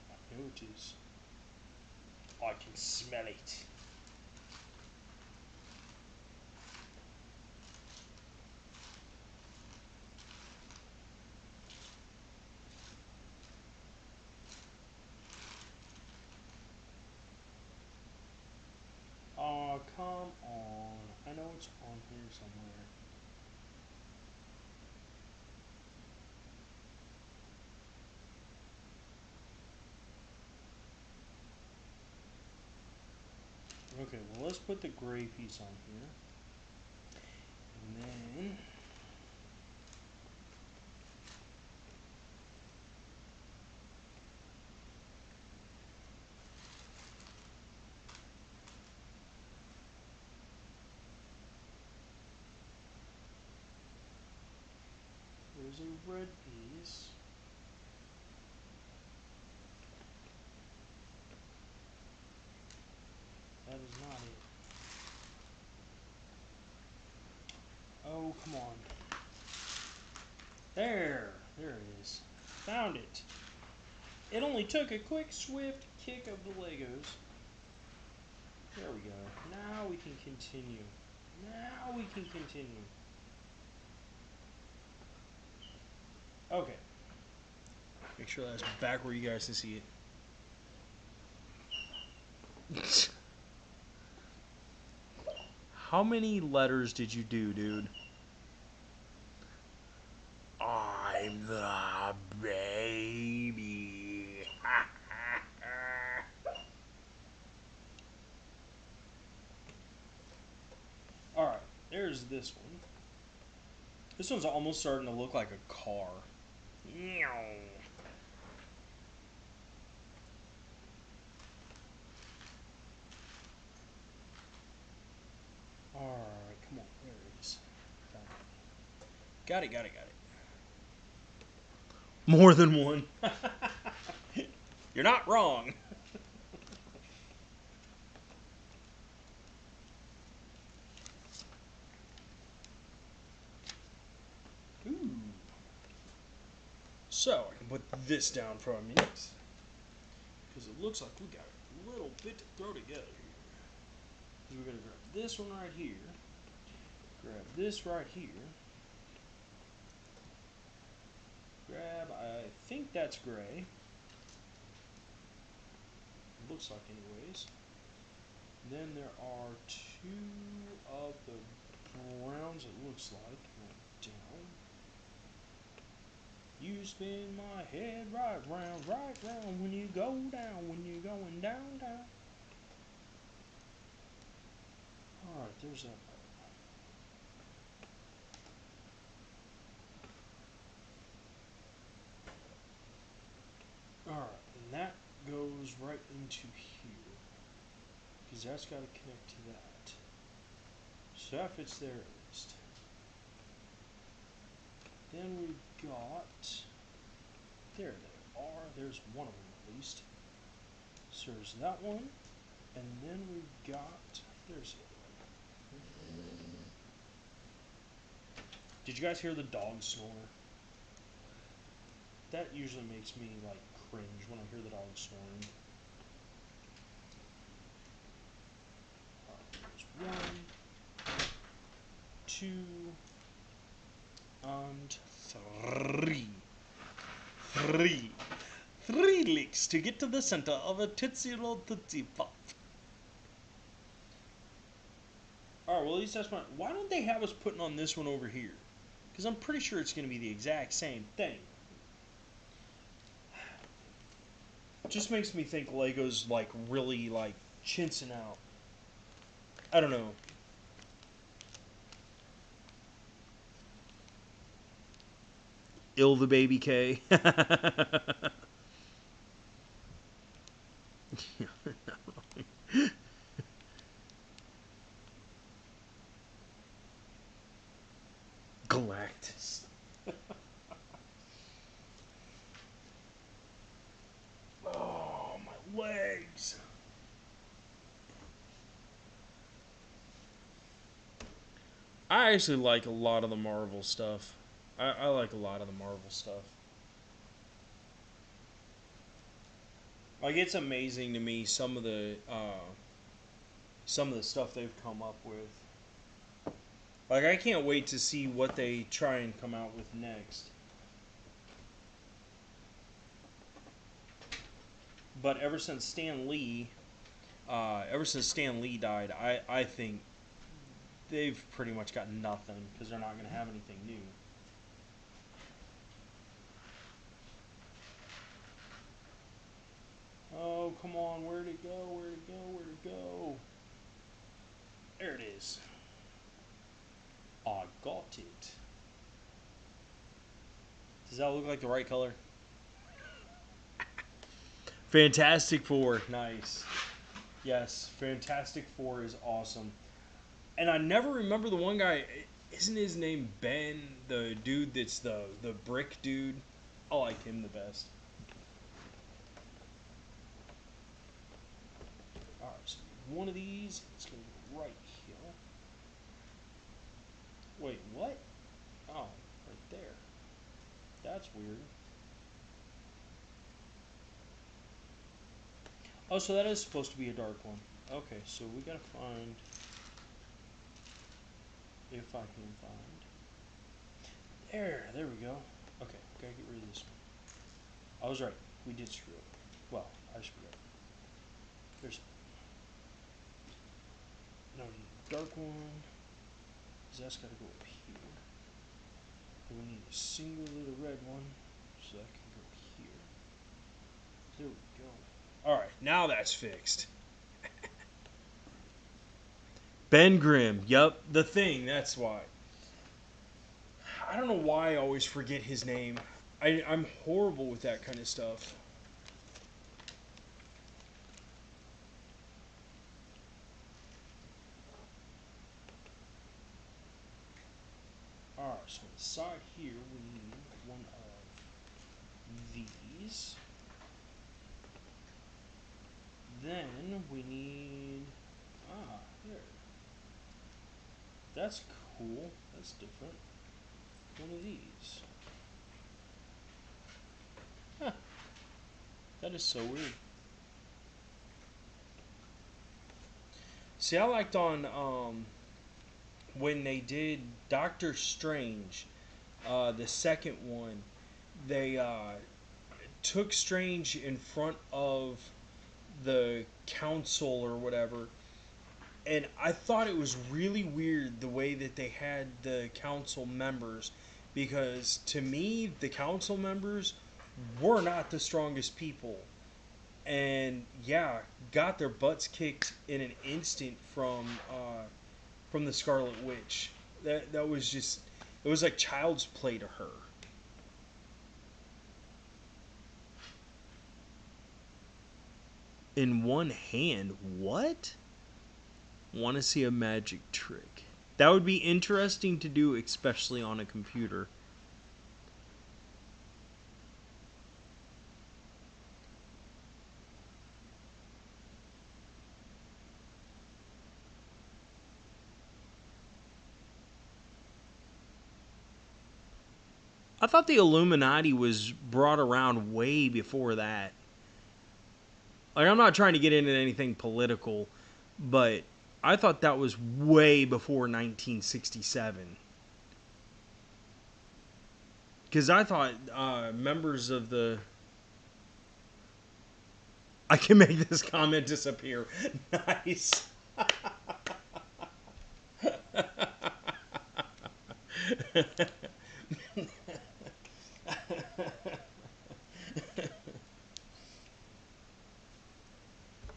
I know it is. I can smell it. Aw, come on. I know it's on here somewhere. Okay, well, let's put the gray piece on here. And then... there's a red piece. That is not it. Oh, come on. There it is. Found it. It only took a quick, swift kick of the Legos. There we go. Now we can continue. Now we can continue. Okay. Make sure that's back where you guys can see it. How many letters did you do, dude? I'm the baby. Alright, there's this one. This one's almost starting to look like a car. Alright, come on. There it is. Got it. More than one. You're not wrong. Ooh. So, I can put this down for a minute. Because it looks like we got a little bit to throw together here. We're going to grab this one right here. Grab this right here. Grab, I think that's gray. It looks like anyways. Then there are two of the browns, it looks like. Down. You spin my head right round when you go down, when you're going down. Alright, there's that part. Alright, and that goes right into here. Because that's got to connect to that. So that fits there at least. Then we've got, there they are, there's one of them at least. So there's that one, and then we've got, there's the other one. Did you guys hear the dog snore? That usually makes me like cringe when I hear the dog snoring. Alright, there's 1, 2, and 3. 3 licks to get to the center of a Tootsie Roll Tootsie Pop. Alright, well at least that's my... Why don't they have us putting on this one over here? Because I'm pretty sure it's going to be the exact same thing. Just makes me think Lego's like really like chinsing out. I don't know. Ill the baby K. Galactus. Oh, my legs. I actually like a lot of the Marvel stuff. I like a lot of the Marvel stuff. Like, it's amazing to me some of the stuff they've come up with. Like, I can't wait to see what they try and come out with next. But ever since Stan Lee died, I think they've pretty much got nothing because they're not going to have anything new. Oh, come on. Where'd it go? Where'd it go? Where'd it go? There it is. I got it. Does that look like the right color? Fantastic Four. Nice. Yes, Fantastic Four is awesome. And I never remember the one guy. Isn't his name Ben? The dude that's the brick dude? I like him the best. Alright, so one of these is going to go right here. Wait, what? Oh, right there. That's weird. Oh, so that is supposed to be a dark one. Okay, so we gotta find... If I can find... There we go. Okay, gotta get rid of this one. I was right. We did screw up. Well, I screwed up. There's... No, we need a dark one. Because that's gotta go up here. And we need a single little red one. So that can go here. There we go. Alright, now that's fixed. Ben Grimm. Yup, the Thing, that's why. I don't know why I always forget his name. I'm horrible with that kind of stuff. Alright, so on the side here we need one of these. Then we need... here. That's cool. That's different. One of these. Huh. That is so weird. See, I liked on when they did Doctor Strange, the second one, they took Strange in front of the council or whatever, and I thought it was really weird the way that they had the council members, because to me the council members were not the strongest people, and yeah, got their butts kicked in an instant from the Scarlet Witch. That was just, it was like child's play to her. In one hand, what? Want to see a magic trick? That would be interesting to do, especially on a computer. I thought the Illuminati was brought around way before that. Like, I'm not trying to get into anything political, but I thought that was way before 1967. Because I thought members of the... I can make this comment disappear. Nice.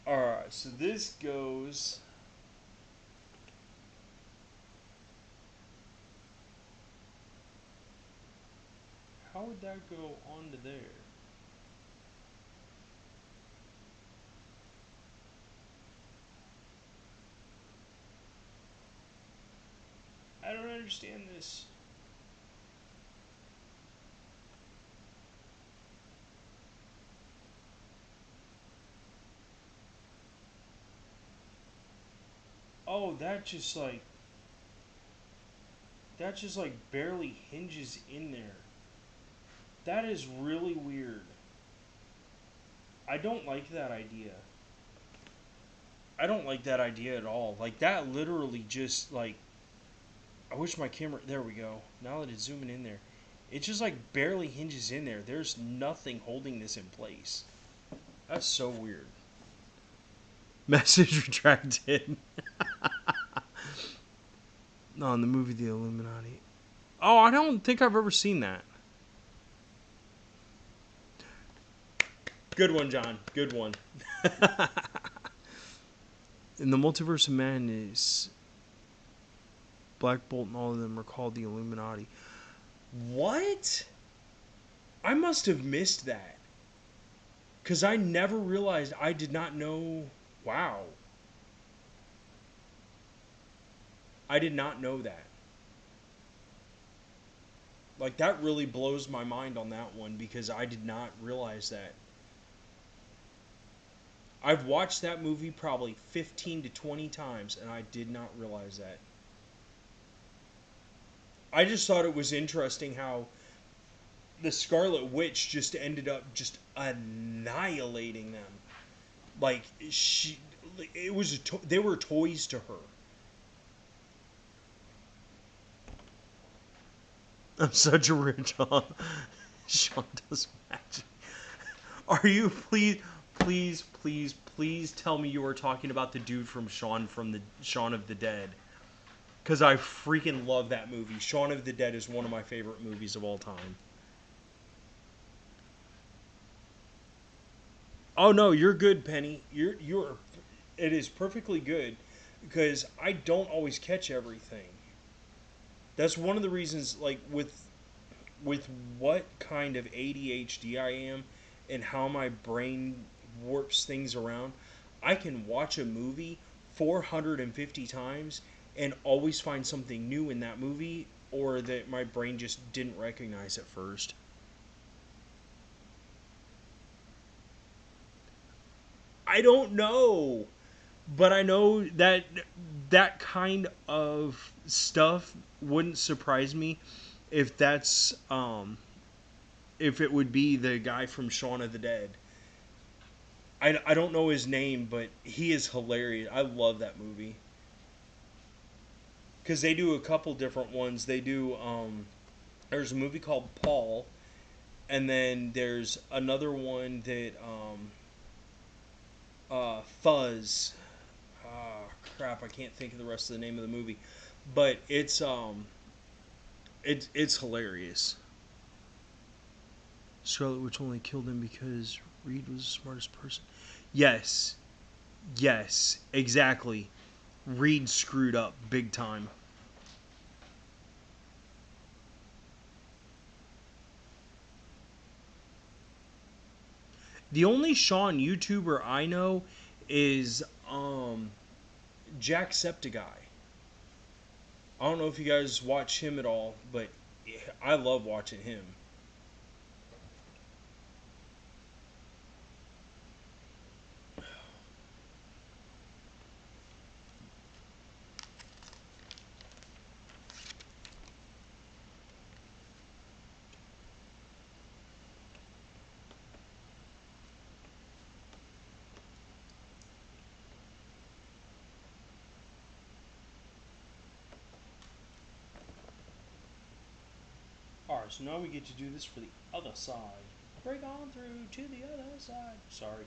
Alright, so this goes... How would that go onto there? I don't understand this. Oh, that just like barely hinges in there. That is really weird. I don't like that idea. I don't like that idea at all. Like, that literally just like... I wish my camera... There we go. Now that it's zooming in there. It just like barely hinges in there. There's nothing holding this in place. That's so weird. Message retracted. No, in the movie The Illuminati. Oh, I don't think I've ever seen that. Good one, John. Good one. In the Multiverse of Madness, Black Bolt and all of them are called the Illuminati. What? I must have missed that. Because I never realized. I did not know. Wow. I did not know that. Like, that really blows my mind on that one, because I did not realize that. I've watched that movie probably 15 to 20 times, and I did not realize that. I just thought it was interesting how the Scarlet Witch just ended up just annihilating them. Like, it was they were toys to her. I'm such a rich Sean does magic. Are you please tell me you are talking about the dude from Shaun of the Dead? Because I freaking love that movie. Shaun of the Dead is one of my favorite movies of all time. Oh no, you're good, Penny. You're it is perfectly good, because I don't always catch everything. That's one of the reasons, like, with what kind of ADHD I am and how my brain warps things around, I can watch a movie 450 times and always find something new in that movie, or that my brain just didn't recognize at first. I don't know, but I know that that kind of stuff wouldn't surprise me if that's if it would be the guy from Shaun of the Dead. I don't know his name, but he is hilarious. I love that movie. Because they do a couple different ones. They do, there's a movie called Paul, and then there's another one that, Fuzz. Ah, crap, I can't think of the rest of the name of the movie. But it's hilarious. Scarlet Witch only killed him because Reed was the smartest person. Yes. Yes, exactly. Reed screwed up big time. The only Sean YouTuber I know is Jacksepticeye. I don't know if you guys watch him at all, but I love watching him. Alright, so now we get to do this for the other side. Break on through to the other side. Sorry.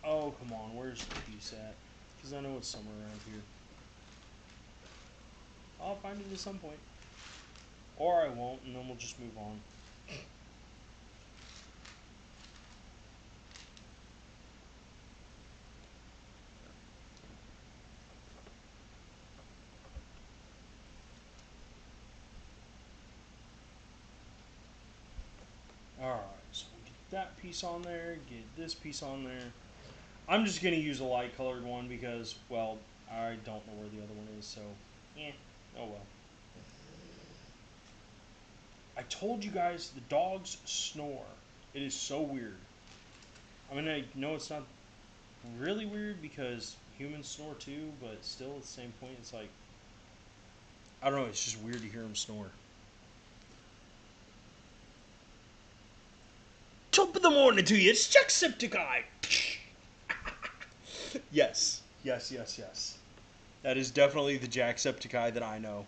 Oh, come on. Where's the piece at? Because I know it's somewhere around here. I'll find it at some point. Or I won't, and then we'll just move on. Alright, so get that piece on there, get this piece on there. I'm just going to use a light colored one because, well, I don't know where the other one is, so, oh well. I told you guys the dogs snore. It is so weird. I mean, I know it's not really weird because humans snore too, but still at the same point, it's like, I don't know, it's just weird to hear them snore. Top of the morning to you, it's Jacksepticeye! Yes. That is definitely the Jacksepticeye that I know.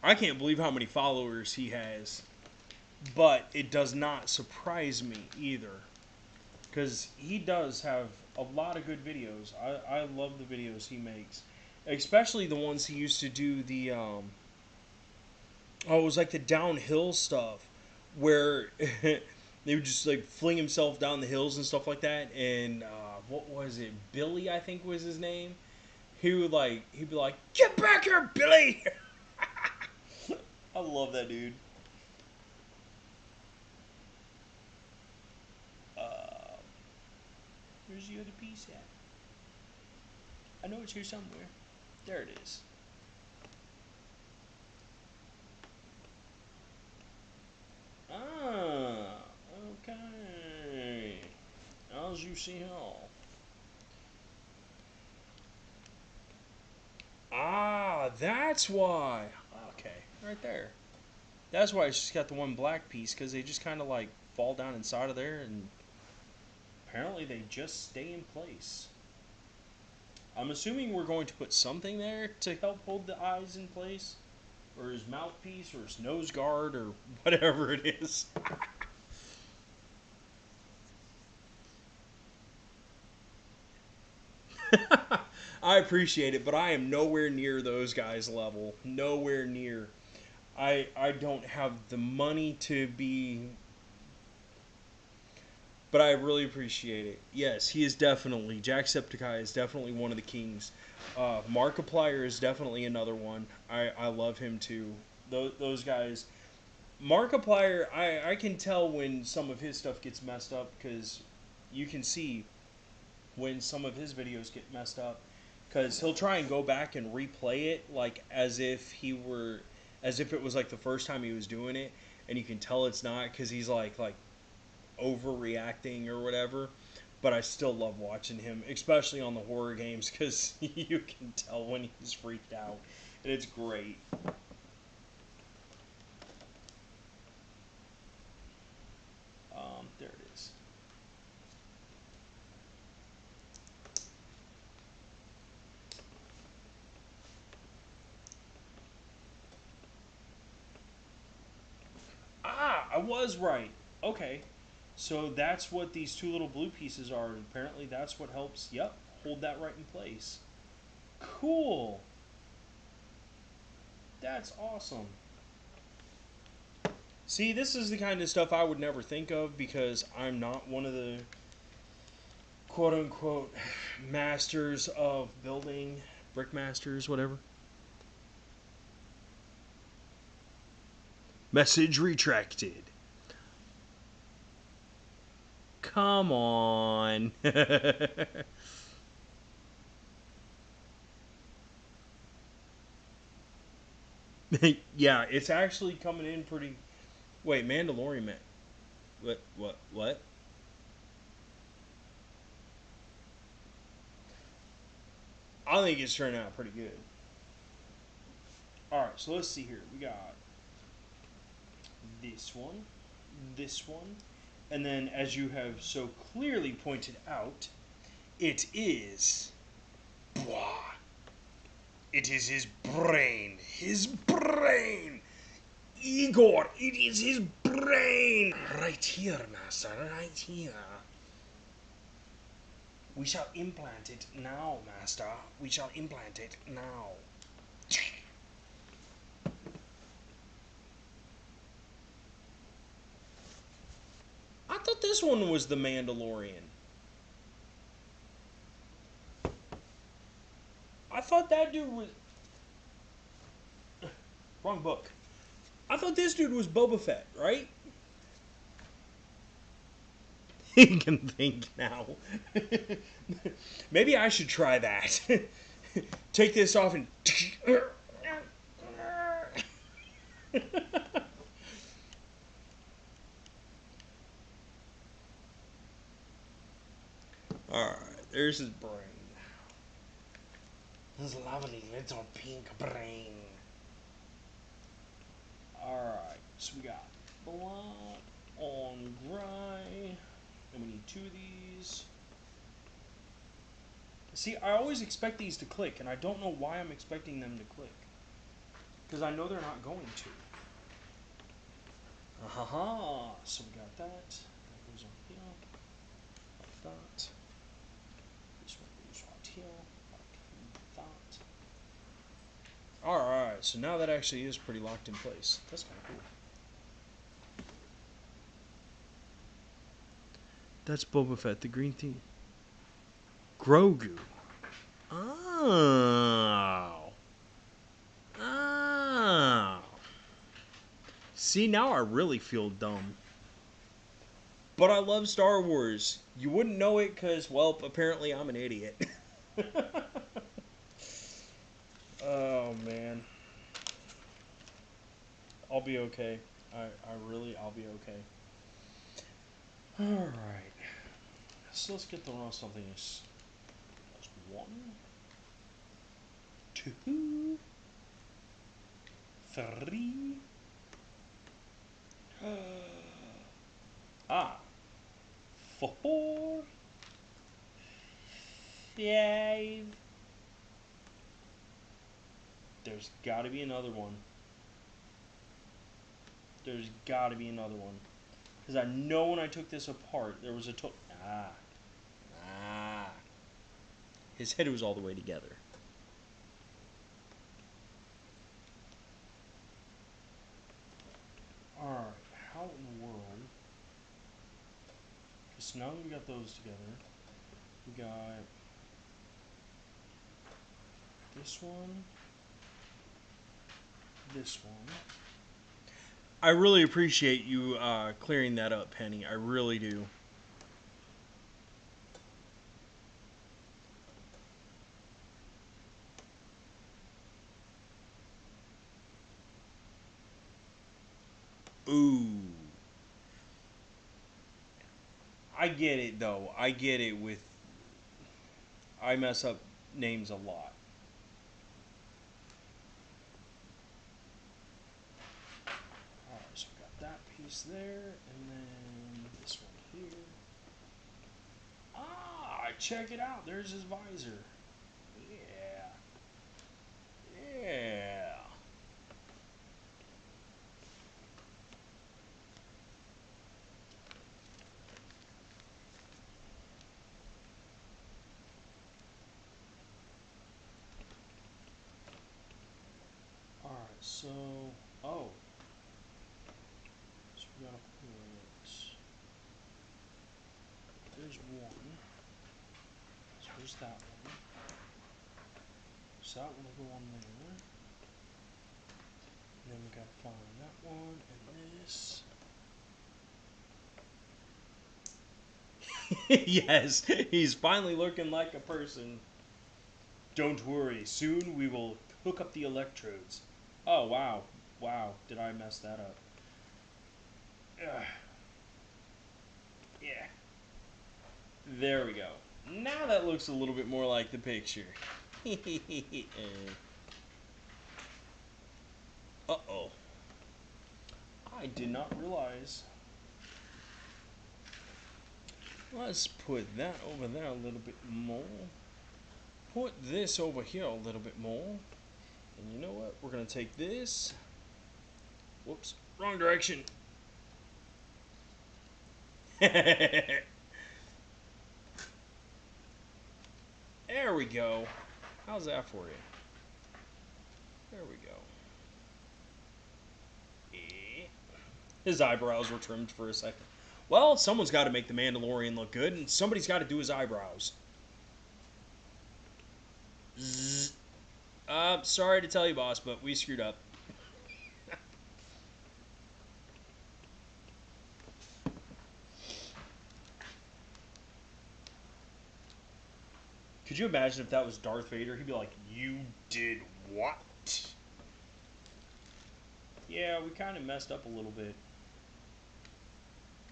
I can't believe how many followers he has. But it does not surprise me either. Because he does have a lot of good videos. I love the videos he makes. Especially the ones he used to do the, it was like the downhill stuff. Where they would just like fling himself down the hills and stuff like that. And, what was it? Billy, I think was his name. He'd be like, "Get back here, Billy!" I love that dude. Where's the other piece at? I know it's here somewhere. There it is. Ah, okay. As you see how. Ah, that's why. Okay, right there. That's why it's just got the one black piece, because they just kind of like fall down inside of there, and apparently they just stay in place. I'm assuming we're going to put something there to help hold the eyes in place, or his mouthpiece, or his nose guard, or whatever it is. I appreciate it, but I am nowhere near those guys' level. Nowhere near. I don't have the money to be, but I really appreciate it. Yes, he is definitely, Jacksepticeye is definitely one of the kings. Markiplier is definitely another one. I love him too. Those guys. Markiplier, I can tell when some of his stuff gets messed up, because you can see when some of his videos get messed up, because he'll try and go back and replay it like as if it was like the first time he was doing it, and you can tell it's not, because he's like overreacting or whatever. But I still love watching him, especially on the horror games, because you can tell when he's freaked out, and it's great. There it is. Ah, I was right. Okay. So that's what these two little blue pieces are. Apparently that's what helps, yep, hold that right in place. Cool. That's awesome. See, this is the kind of stuff I would never think of, because I'm not one of the quote-unquote masters of building, brick masters, whatever. Message retracted. Come on. Yeah, it's actually coming in pretty. Wait, Mandalorian man. What? I think it's turning out pretty good. Alright, so let's see here. We got this one, And then, as you have so clearly pointed out, it is... Blah. It is his brain. His brain! Igor, it is his brain! Right here, Master, right here. We shall implant it now, Master. We shall implant it now. I thought this one was the Mandalorian. I thought that dude was... Wrong book. I thought this dude was Boba Fett, right? He can think now. Maybe I should try that. Take this off and... Alright, there's his brain. His lovely little pink brain. Alright, so we got black on gray. And we need 2 of these. See, I always expect these to click, and I don't know why I'm expecting them to click. Because I know they're not going to. Aha! So we got that. That goes on here. Like that. This one goes right here. Like that. Alright, so now that actually is pretty locked in place. That's kind of cool. That's Boba Fett, the green thing. Grogu. Oh. Oh. See, now I really feel dumb. But I love Star Wars. You wouldn't know it because, well, apparently I'm an idiot. Oh, man. I'll be okay. I'll be okay. Alright. So let's get the run of something. That's 1, 2, 3. Ah. 4, 5. There's got to be another one. There's got to be another one. Because I know when I took this apart, there was a his head was all the way together. Alright, how in the world... So now that we got those together, we got this one, this one. I really appreciate you clearing that up, Penny. I really do. Ooh. I get it, though. I get it with... I mess up names a lot. Alright, so we got that piece there, and then this one here. Ah, check it out. There's his visor. Yeah. Yeah. Alright, so... Oh. So we gotta put... There's one. So there's that one. So that one will go on there. And then we gotta find that one and this. Yes, he's finally looking like a person. Don't worry, soon we will hook up the electrodes. Oh, wow. Wow, did I mess that up? Ugh. Yeah. There we go. Now that looks a little bit more like the picture. Uh-oh. I did not realize. Let's put that over there a little bit more. Put this over here a little bit more. And you know what? We're going to take this. Whoops. Wrong direction. There we go. How's that for you? There we go. His eyebrows were trimmed for a second. Well, someone's got to make the Mandalorian look good, and somebody's got to do his eyebrows. Zzz. Sorry to tell you, boss, but we screwed up. Could you imagine if that was Darth Vader? He'd be like, "You did what?" Yeah, we kind of messed up a little bit.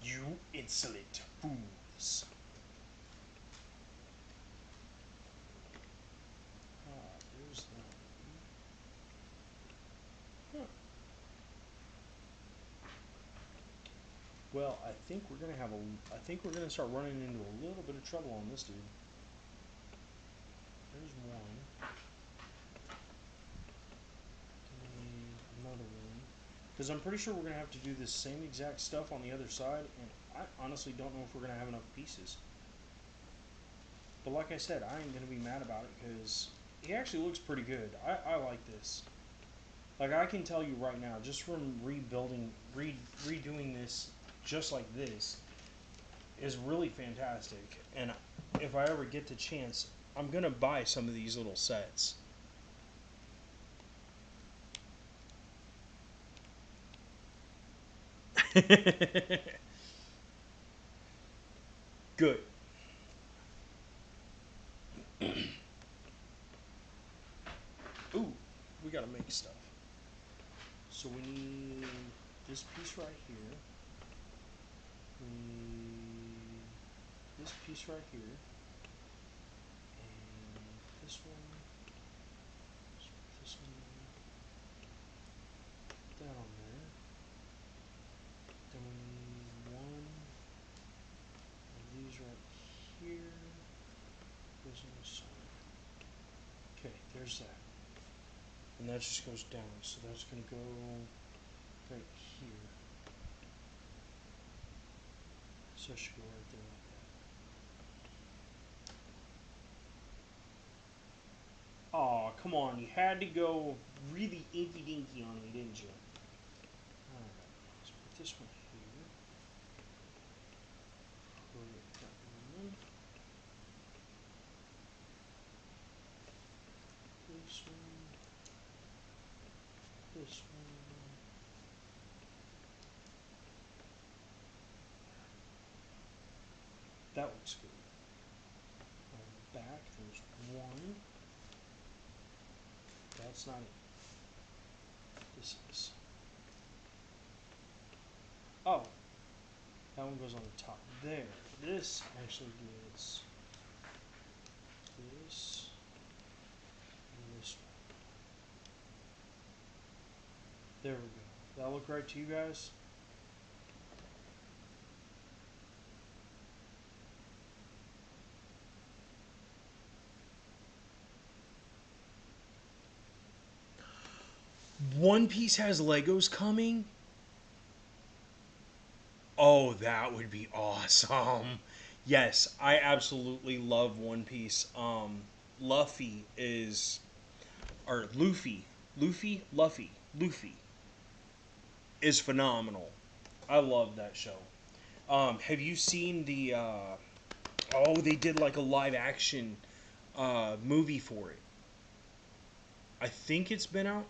You insolent fools. There's that. Huh. Well, I think we're gonna start running into a little bit of trouble on this dude. There's one. Another one. Because I'm pretty sure we're gonna have to do the same exact stuff on the other side, and I honestly don't know if we're gonna have enough pieces. But like I said, I ain't gonna be mad about it because he actually looks pretty good. I like this. Like, I can tell you right now, just from redoing this just like this is really fantastic. And if I ever get the chance, I'm gonna buy some of these little sets. Good. Ooh, we gotta make stuff. So we need this piece right here. We need this piece right here. And this one. Let's put this one there. That on there. Then we need one of these right here. Goes on the side. Okay, there's that. And that just goes down. So that's going to go right here. So it should go right there like that. Aw, come on. You had to go really inky dinky on me, didn't you? Alright, let's put this one here. Put that one. This one. This one. That looks good. On the back, there's one. That's not it. This is. Oh. That one goes on the top. There. This actually gets this and this one. There we go. That look right to you guys? One Piece has Legos coming? Oh, that would be awesome. Yes, I absolutely love One Piece. Luffy is, or Luffy is phenomenal. I love that show. Have you seen the, oh, they did like a live action movie for it. I think it's been out,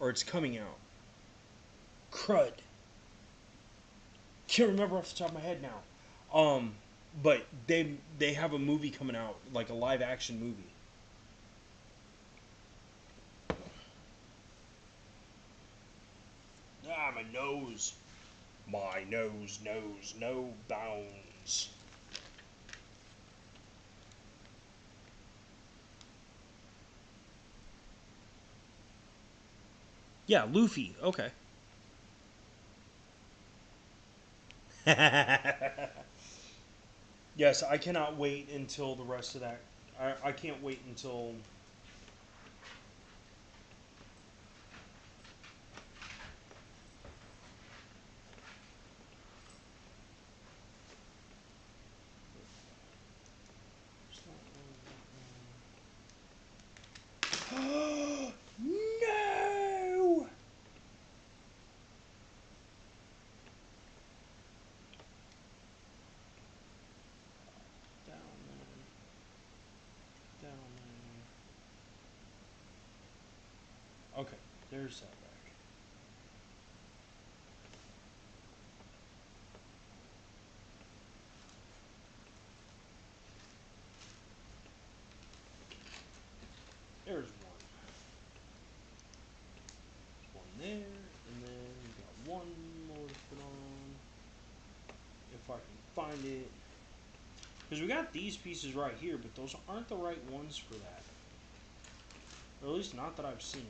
or it's coming out. Crud. Can't remember off the top of my head now. But they have a movie coming out, like a live action movie. Ah, my nose. My nose knows no bounds. Yeah, Luffy. Okay. Yes, I cannot wait until the rest of that. I can't wait until. No! Down there. Down there. Okay, there's that back. There's one. There's one there, and then we got one more to put on. If I can find it. Because we got these pieces right here, but those aren't the right ones for that. Or at least not that I've seen.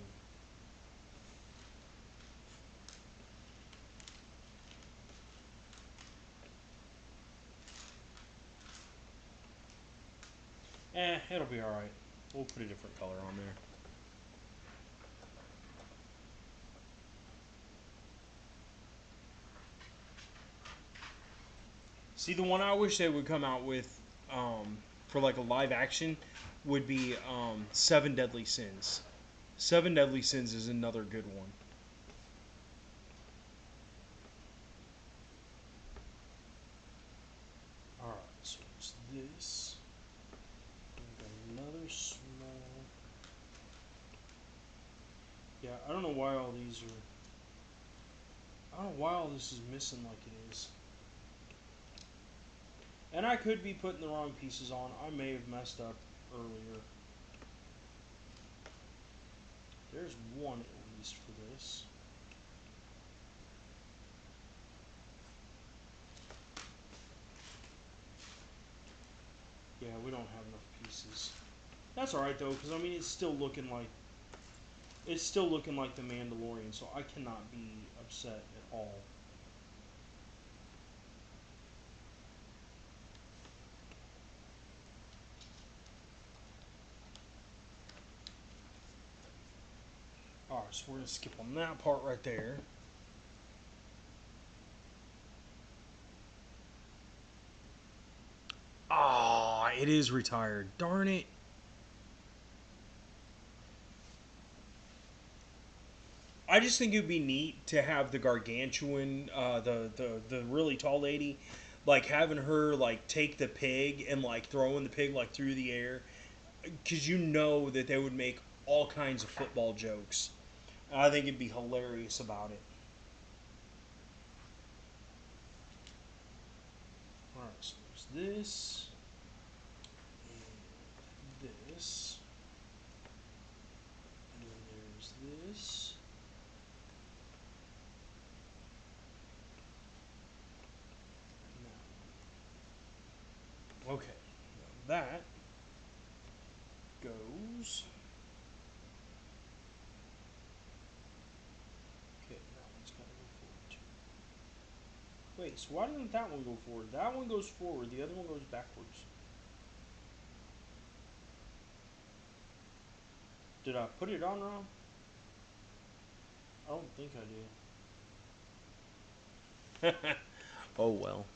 It'll be alright. We'll put a different color on there. See, the one I wish they would come out with for like a live action would be Seven Deadly Sins. Seven Deadly Sins is another good one. Alright, so it's this. We got another small. Yeah, I don't know why all these are. I don't know why all this is missing like it is. And I could be putting the wrong pieces on. I may have messed up earlier. There's one at least for this. Yeah, we don't have enough pieces. That's alright though, because I mean it's still looking like the Mandalorian, so I cannot be upset at all. Alright, so we're gonna skip on that part right there. Ah, it is retired. Darn it. I just think it would be neat to have the gargantuan, the really tall lady, like having her like take the pig and like throwing the pig like through the air, because you know that they would make all kinds of football jokes. I think it'd be hilarious about it. All right, so there's this and this, and then there's this. Okay, now that goes. Okay, that one's got to go forward too. Wait, so why doesn't that one go forward? That one goes forward, the other one goes backwards. Did I put it on wrong? I don't think I did. Oh well.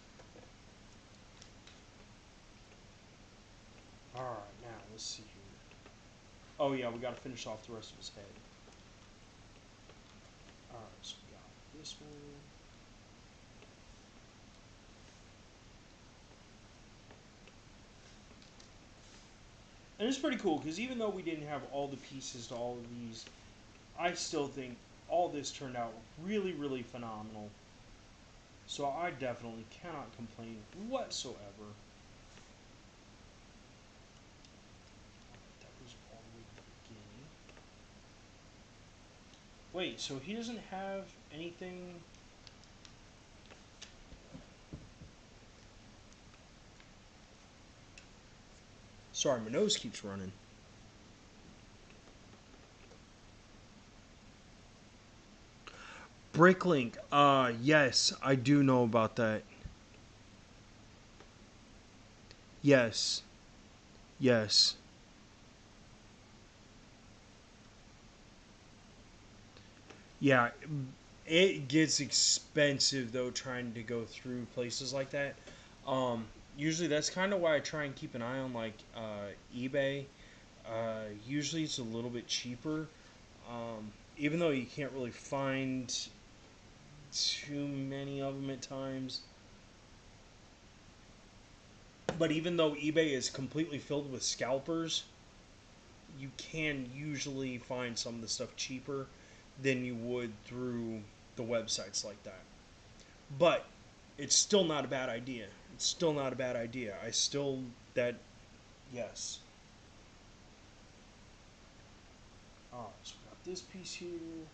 Alright, now let's see here. Oh yeah, we gotta finish off the rest of his head. Alright, so we got this one. And it's pretty cool, because even though we didn't have all the pieces to all of these, I still think all this turned out really, really phenomenal. So I definitely cannot complain whatsoever. That was all the way at the beginning. Wait, so he doesn't have anything... Sorry, my nose keeps running. Bricklink, yes, I do know about that. Yes. Yes. Yeah. It gets expensive though trying to go through places like that. Usually that's kind of why I try and keep an eye on like eBay. Usually it's a little bit cheaper. Even though you can't really find too many of them at times. But even though eBay is completely filled with scalpers, you can usually find some of the stuff cheaper than you would through the websites like that. But it's still not a bad idea. It's still not a bad idea. I still that yes. Alright, so we got this piece here, and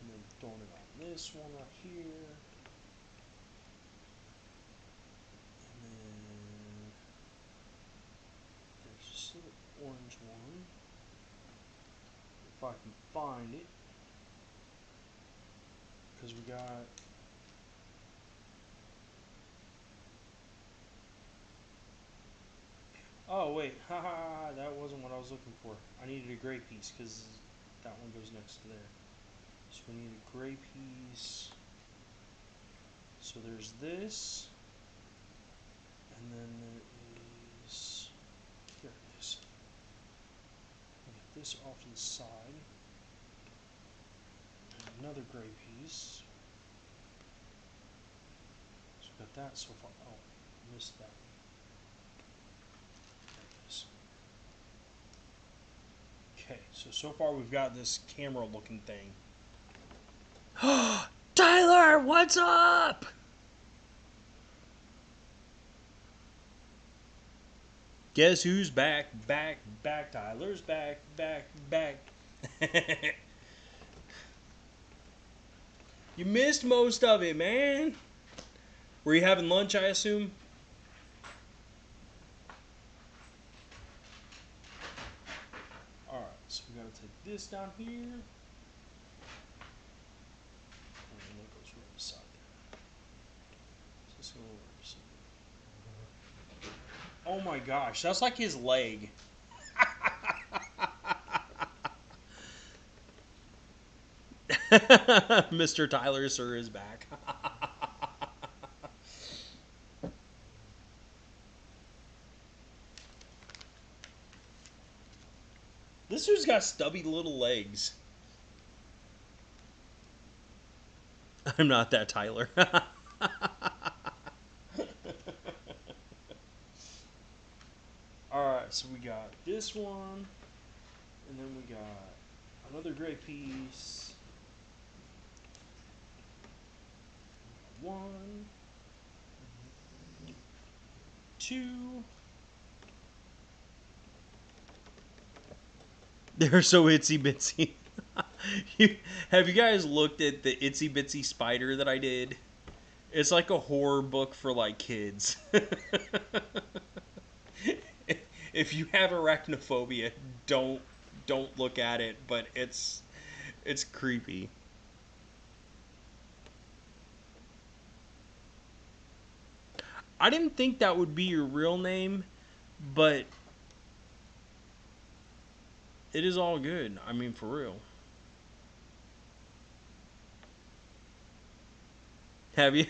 then throwing it on this one right here. And then there's this little orange one. If I can find it. Because we got oh wait, haha, that wasn't what I was looking for. I needed a gray piece because that one goes next to there. So we need a gray piece. So there's this, and then there is here it is. We'll get this off to the side. And another gray piece. So we got that so far. Oh, I missed that one. There it is. Okay, so far we've got this camera looking thing. Tyler, what's up? Guess who's back, back, back? Tyler's back, back, back. You missed most of it, man. Were you having lunch, I assume? Alright, so we gotta take this down here. And that goes right beside there. So let's go over. Oh my gosh, that's like his leg. Mr. Tyler, sir, is back. This dude's got stubby little legs. I'm not that Tyler. Alright, so we got this one, and then we got another gray piece. One, two. They're so itsy bitsy. Have you guys looked at the itsy bitsy spider that I did? It's like a horror book for like kids. If you have arachnophobia, don't look at it, but it's creepy. I didn't think that would be your real name, but it is all good. I mean, for real. Have you?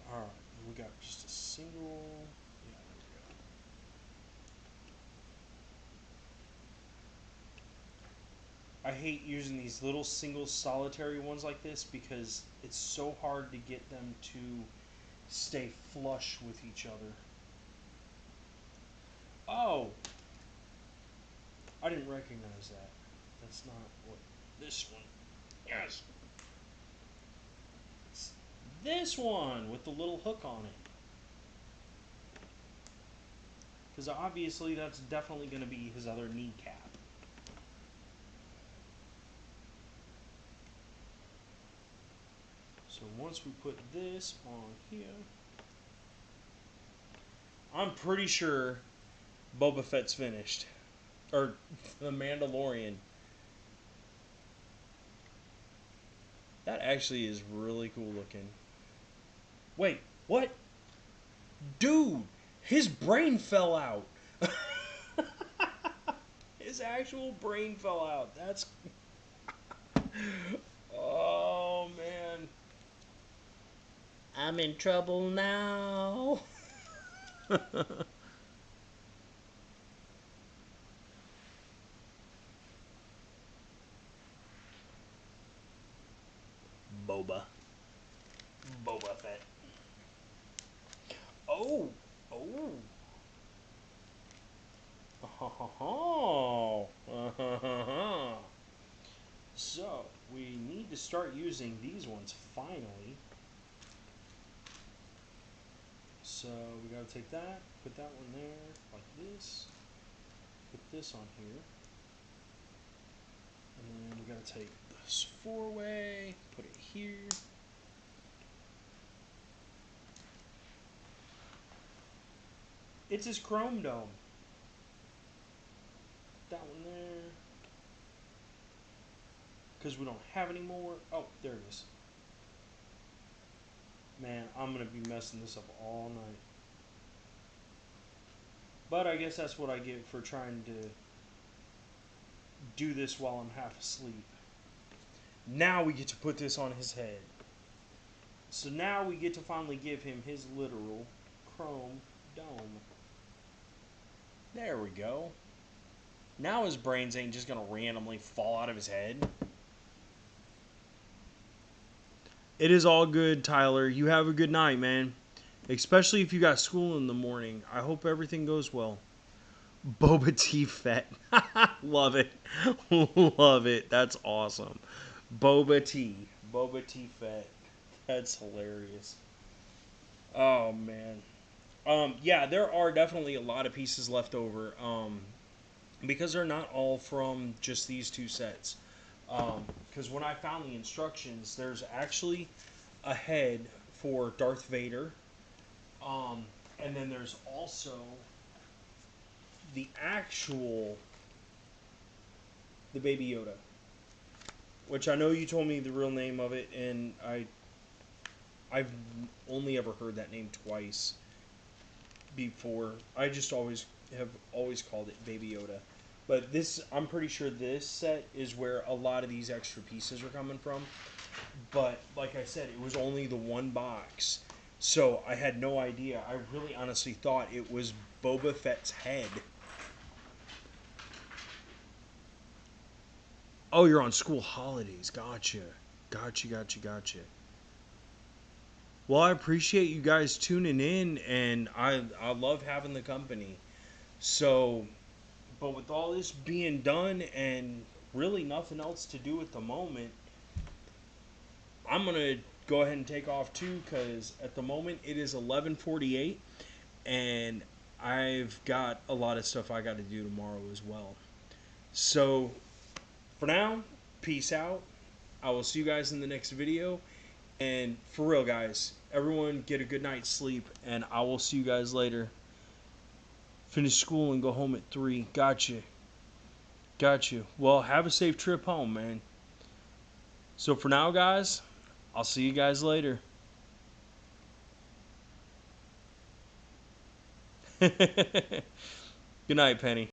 Alright, we got just a single. Yeah, there we go. I hate using these little single solitary ones like this because it's so hard to get them to stay flush with each other. Oh! I didn't recognize that. That's not what this one. Yes! It's this one with the little hook on it. Because obviously that's definitely going to be his other kneecap. So once we put this on here, I'm pretty sure Boba Fett's finished. or the Mandalorian. That actually is really cool looking. Wait, what? Dude, his brain fell out. His actual brain fell out. That's. Oh, man. I'm in trouble now. Boba. Boba Fett. Oh. Oh. Oh. So, we need to start using these ones finally. So, we gotta take that, put that one there, like this. Put this on here. And then we gotta take this 4-way, put it here. It's his chrome dome. That one there. Because we don't have any more. Oh, there it is. Man, I'm going to be messing this up all night. But I guess that's what I get for trying to do this while I'm half asleep. Now we get to put this on his head. So now we get to finally give him his literal chrome dome. There we go. Now his brains ain't just going to randomly fall out of his head. It is all good, Tyler. You have a good night, man. Especially if you got school in the morning. I hope everything goes well. Boba Tea Fett. Love it. Love it. That's awesome. Boba Tea. Boba Tea Fett. That's hilarious. Oh, man. Yeah, there are definitely a lot of pieces left over. Because they're not all from just these two sets. Because when I found the instructions, there's actually a head for Darth Vader. And then there's also the Baby Yoda. Which I know you told me the real name of it, and I've only ever heard that name twice before. I just have always called it Baby Yoda. But this, I'm pretty sure this set is where a lot of these extra pieces are coming from. But like I said, it was only the one box. So I had no idea. I really honestly thought it was Boba Fett's head. Oh, you're on school holidays. Gotcha. Gotcha. Well, I appreciate you guys tuning in, and I love having the company. So, but with all this being done and really nothing else to do at the moment, I'm going to go ahead and take off too, because at the moment it is 11:48, and I've got a lot of stuff I got to do tomorrow as well. So, for now, peace out. I will see you guys in the next video. And for real, guys, everyone get a good night's sleep, and I will see you guys later. Finish school and go home at 3. Gotcha. Well, have a safe trip home, man. So for now, guys, I'll see you guys later. Good night, Penny.